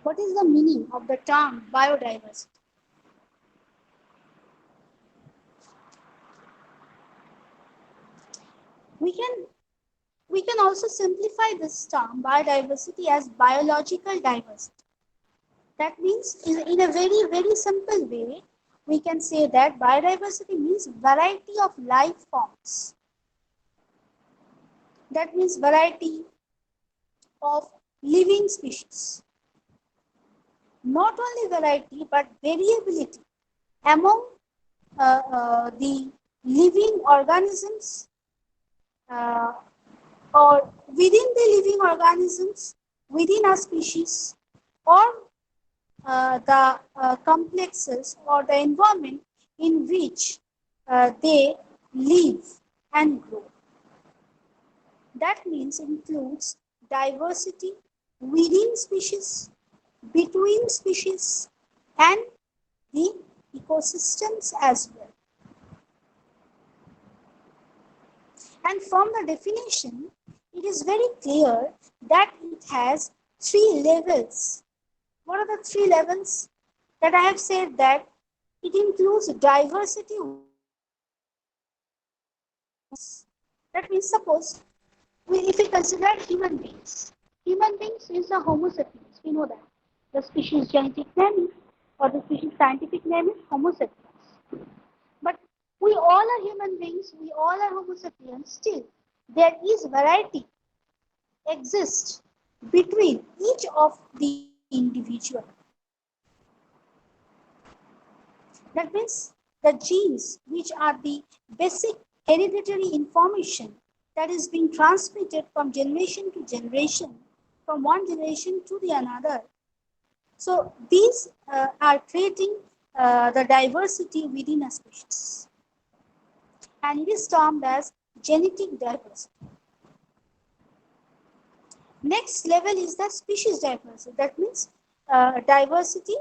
S1: What is the meaning of the term biodiversity? We can also simplify this term biodiversity as biological diversity. That means in a very, very simple way, we can say that biodiversity means variety of life forms. That means variety of living species. Not only variety, but variability among the living organisms, uh, or within the living organisms, within a species, or the complexes or the environment in which they live and grow. That means includes diversity within species, between species, and the ecosystems as well. And from the definition, it is very clear that it has 3 levels. What are the 3 levels? That I have said that it includes diversity within species. That means suppose if we consider human beings is a Homo sapiens. We know that the species genetic name is, or the species scientific name is Homo sapiens. But we all are human beings. We all are Homo sapiens. Still, there is variety exists between each of the individual. That means the genes, which are the basic hereditary information that is being transmitted from generation to generation, from one generation to the another. So these are creating the diversity within a species. And it is termed as genetic diversity. Next level is the species diversity. That means diversity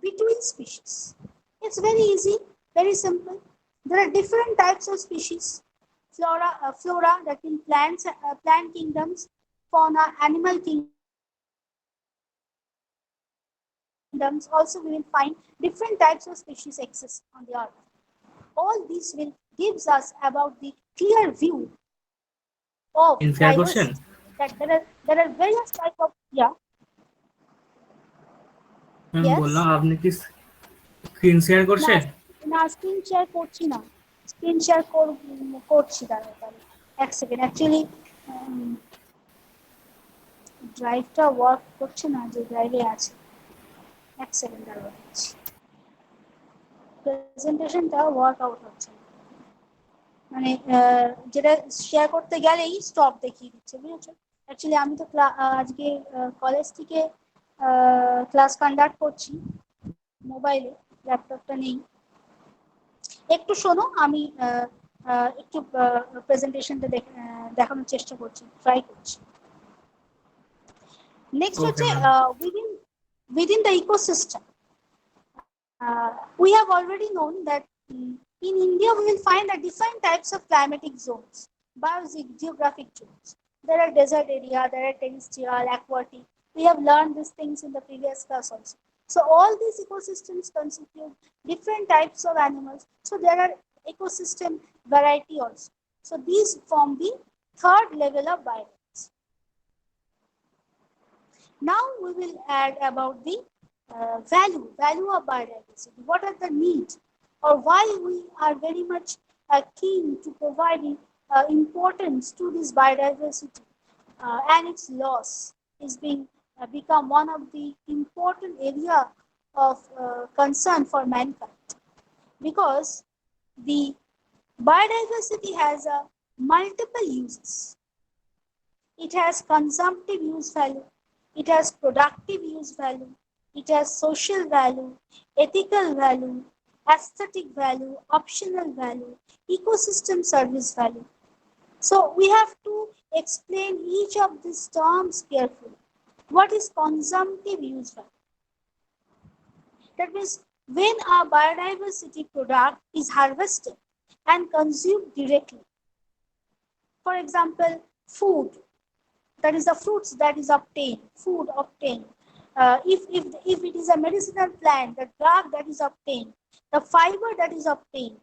S1: between species. It's very easy, very simple. There are different types of species. Flora that means plants, plant kingdoms, fauna, animal kingdoms. Also, we will find different types of species exist on the earth. All this will gives us about the clear view of
S10: Fair question.
S1: diversity. That there are various types of
S10: ma'am
S1: yes.
S10: বললাম আপনি কি screen share করছেন?
S1: না screen share করছি না, screen share করছি দাঁড়াও এক সেকেন্ড। অ্যাকচুয়ালি ড্রাইভটা ওয়ার্ক করছে না, যে ড্রাইভে আছে। এক সেকেন্ড দাঁড়াও, প্রেজেন্টেশনটা ওয়ার্ক আউট হচ্ছে না, মানে যেটা শেয়ার করতে গেলেই স্টপ দেখিয়ে দিচ্ছে, বুঝেছো? অ্যাকচুয়ালি আমি তো আজকে কলেজ থেকে ক্লাস কন্ডাক্ট করছি মোবাইলে, ল্যাপটপটা নেই। একটু শোনো, আমি একটু প্রেজেন্টেশনটা দেখানোর চেষ্টা করছি, ট্রাই করছি। নেক্সট হচ্ছে within the ecosystem. We have already known that in India we will find that different types of climatic zones, biogeographic zones. There are desert area, there are terrestrial, aquatic. We have learned these things in the previous class also. So all these ecosystems constitute different types of animals. So there are ecosystem variety also. So these form the third level of biodiversity. Now we will add about the value of biodiversity. What are the needs, or why we are very much keen to providing importance to this biodiversity, and its loss is being become one of the important area of concern for mankind, because the biodiversity has multiple uses. It has consumptive use value, it has productive use value, it has social value, ethical value, aesthetic value, optional value, ecosystem service value. So we have to explain each of these terms carefully. What is consumptive use value? That means when a biodiversity product is harvested and consumed directly. For example, food, that is the fruits that is obtained, food obtained. If it is a medicinal plant, the drug that is obtained, the fiber that is obtained,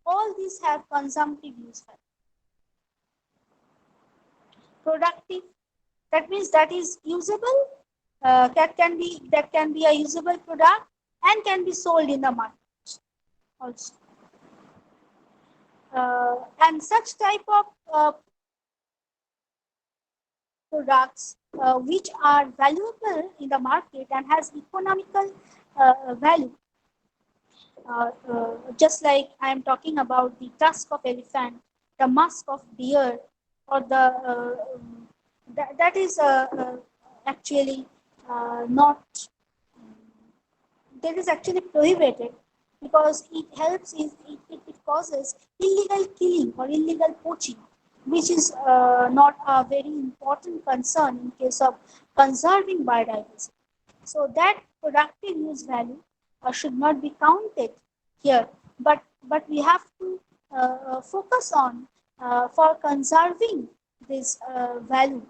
S1: all these have consumptive use value. Productive, that means that is usable, that can be a usable product and can be sold in the market also. And such type of products which are valuable in the market and has economical value, Just like I am talking about the tusk of elephant, the musk of deer, or that is actually not that is actually prohibited because it helps it causes illegal killing or illegal poaching, which is not a very important concern in case of conserving biodiversity. So that productive use value should not be counted here, but we have to focus on for conserving this value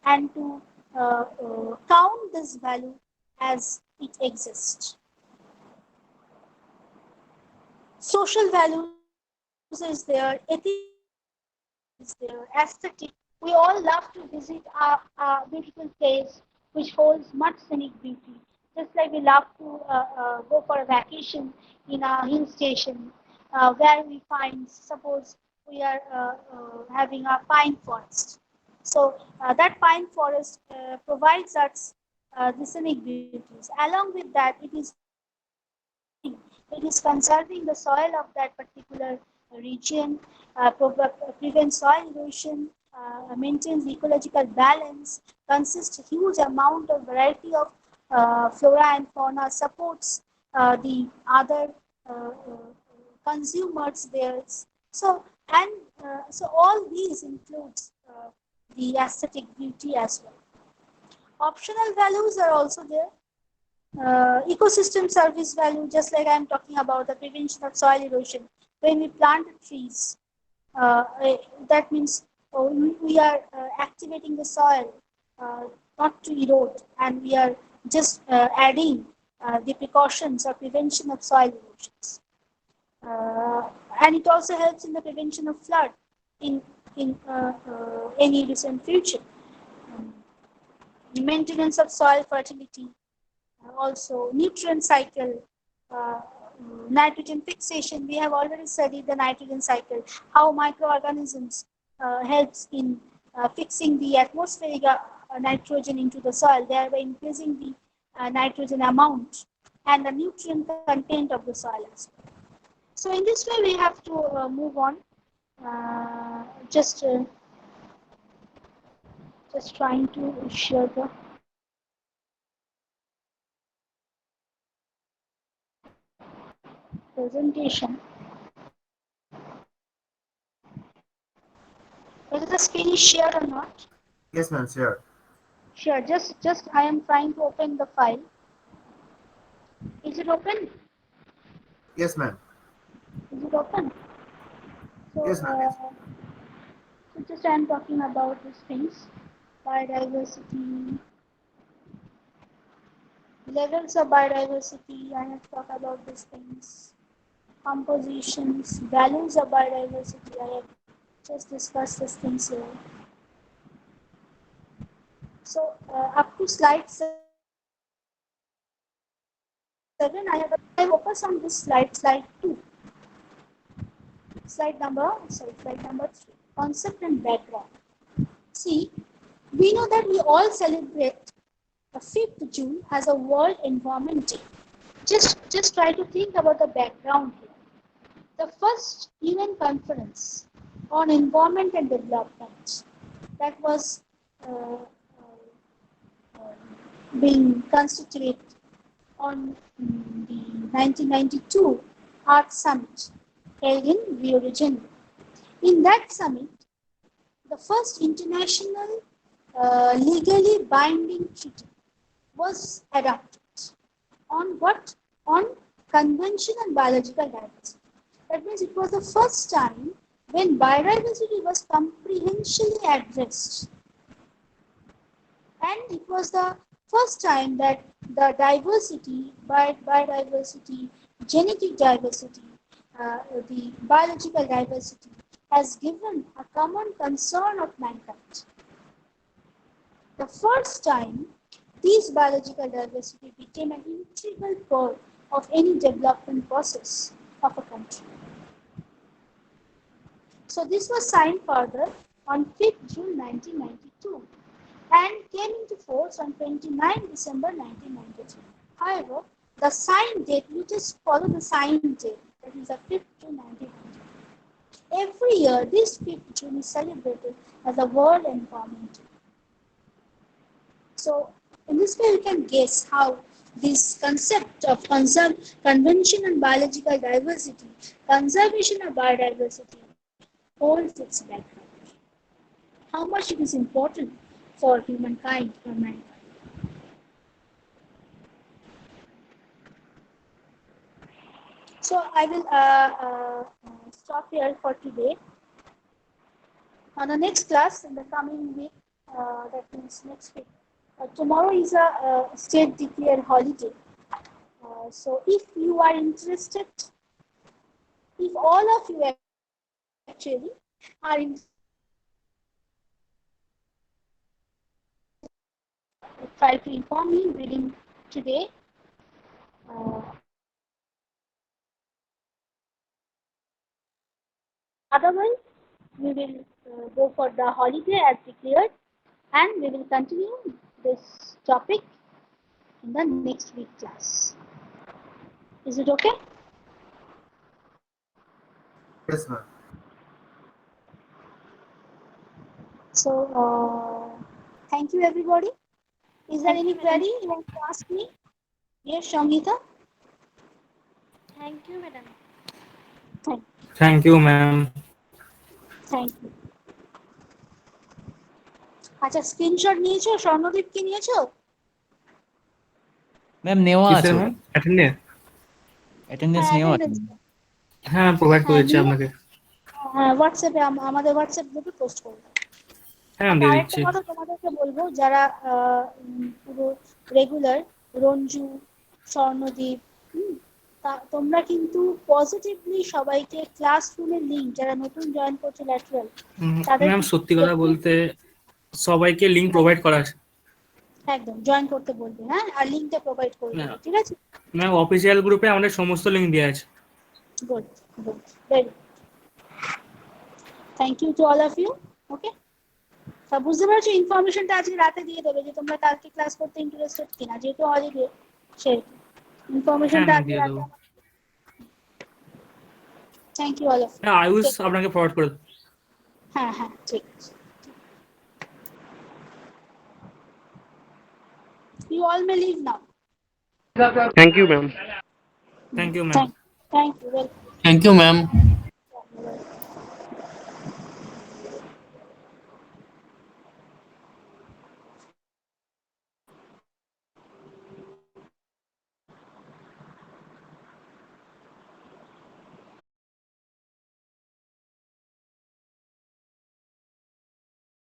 S1: and to count this value as it exists. Social values is there, ethical values is there, aesthetic. We all love to visit a beautiful place which holds much scenic beauty. Just like we love to go for a vacation in a hill station where we find, suppose we are having a pine forest. So that pine forest provides us the scenic beauties. Along with that, it is conserving. It is conserving the soil of that particular region, prevents soil erosion, maintains ecological balance, consists huge amount of variety of flora and fauna, supports the other consumers there. So and so all these includes the aesthetic beauty as well. Optional values are also there. Ecosystem service value, just like I'm talking about the prevention of soil erosion. When we plant trees, that means we are activating the soil not to erode, and we are just adding the precautions or prevention of soil erosions. And it also helps in the prevention of flood in any recent future. Um, Maintenance of soil fertility, also nutrient cycle, uh, nitrogen fixation. We have already studied the nitrogen cycle, how microorganisms helps in fixing the atmospheric nitrogen into the soil, thereby increasing the nitrogen amount and the nutrient content of the soil as well. So in this way, we have to move on. Just trying to share the presentation. Whether the screen is shared or not?
S11: Yes, ma'am, sure.
S1: Sure. Just I am trying to open the file. Is it open?
S11: Yes, ma'am.
S1: Is it open? So,
S11: Yes, ma'am. Yes.
S1: so just I am talking about these things. Biodiversity, levels of biodiversity. I have talked about these things. Compositions, values of biodiversity. I have just discussed these things here. So up to slide 7, I focus on this slide 2. Slide number 3. Concept and background. See, we know that we all celebrate the 5th June as a World Environment Day. Just try to think about the background here. The first UN conference on environment and development that was uh, being constituted on the 1992 Art Summit held in Rio de Janeiro. In that summit, the first international legally binding treaty was adopted on what? On convention on biological diversity. That means it was the first time when biodiversity was comprehensively addressed, and it was the first time that the diversity, biodiversity, genetic diversity, the biological diversity has given a common concern of mankind. The first time these biological diversity became an integral part of any development process of a country. So this was signed further on 5th June 1992 and came into force on 29 December 1993. However, The sign date, you just follow the sign date. That is the 5th June 1990. Every year, this 5th June is celebrated as a World Environment Day. So, in this way, you can guess how this concept of convention and biological diversity, conservation of biodiversity, holds its background. How much it is important for humankind or mankind. So I will stop here for today. On the next class in the coming week, that means next week. Tomorrow is a state declared holiday. So if you are interested, if all of you actually are interested, try to inform me within today. Otherwise, we will go for the holiday as declared, and we will continue this topic in the next week class. Is it okay?
S11: Yes, ma'am.
S1: So, thank you everybody. Is there any query you want to ask me? Yes, Shangita?
S5: Thank you, madam.
S10: Thank you, ma'am.
S1: Thank you. আচ্ছা screenshot নিয়েছো স্বর্ণদীপ কি নিয়েছো
S3: ma'am নেওয়া
S10: কিসের
S3: আছে
S10: ma'am?
S3: ওটা,
S10: attendance?
S3: Attendance
S1: হ্যাঁ
S3: নেওয়া আছে।
S1: অ্যাটেন্ডেন্স
S10: হ্যাঁ, প্রোভাইড
S1: হ্যাঁ
S10: করেছি
S1: নিয়ে
S10: আপনাকে।
S1: হ্যাঁ হোয়াটসঅ্যাপে আমাদের হোয়াটসঅ্যাপ গ্রুপে পোস্ট করে দাও
S10: হ্যাঁ, আমি
S1: আচ্ছা
S10: দিয়ে
S1: আরেকটা
S10: দিচ্ছি।
S1: কথা তোমাদেরকে বলবো যারা পুরো রেগুলার রঞ্জু স্বর্ণদীপ তোমরা কিন্তু পজিটিভলি সবাইকে ক্লাসরুমের লিঙ্ক যারা নতুন জয়েন করছে ল্যাটারাল তাদের
S10: ম্যাম সত্যি কথা
S1: কিন্তু
S10: বলতে সবাইকে লিঙ্ক প্রোভাইড করা আছে।
S1: একদম জয়েন করতে বলবে হ্যাঁ আর লিঙ্কটা প্রোভাইড করে দেবে ঠিক আছে
S10: ম্যাম অফিসিয়াল গ্রুপে আমাদের সমস্ত লিঙ্ক দেওয়া আছে।
S1: Good good very thank you to all of you okay তা বুঝতে পারছো ইনফরমেশনটা আজকে রাতে দিয়ে দেবে যে তোমরা কালকে ক্লাস করতে ইন্টারেস্টেড কিনা যেহেতু হলিডে সেই
S10: হ্যাঁ
S1: ইনফরমেশনটা
S10: ম্যাম
S1: আজকে
S10: দিয়ে
S1: রাতে
S10: দেবো।
S1: Thank you all of you
S10: হ্যাঁ আয়ুষ আপনাকে ফরওয়ার্ড করে দেবো।
S1: হ্যাঁ হ্যাঁ ঠিক আছে you all may leave now
S12: thank you ma'am.
S10: Thank you ma'am.
S1: thank you welcome
S7: thank you ma'am.
S1: Welcome.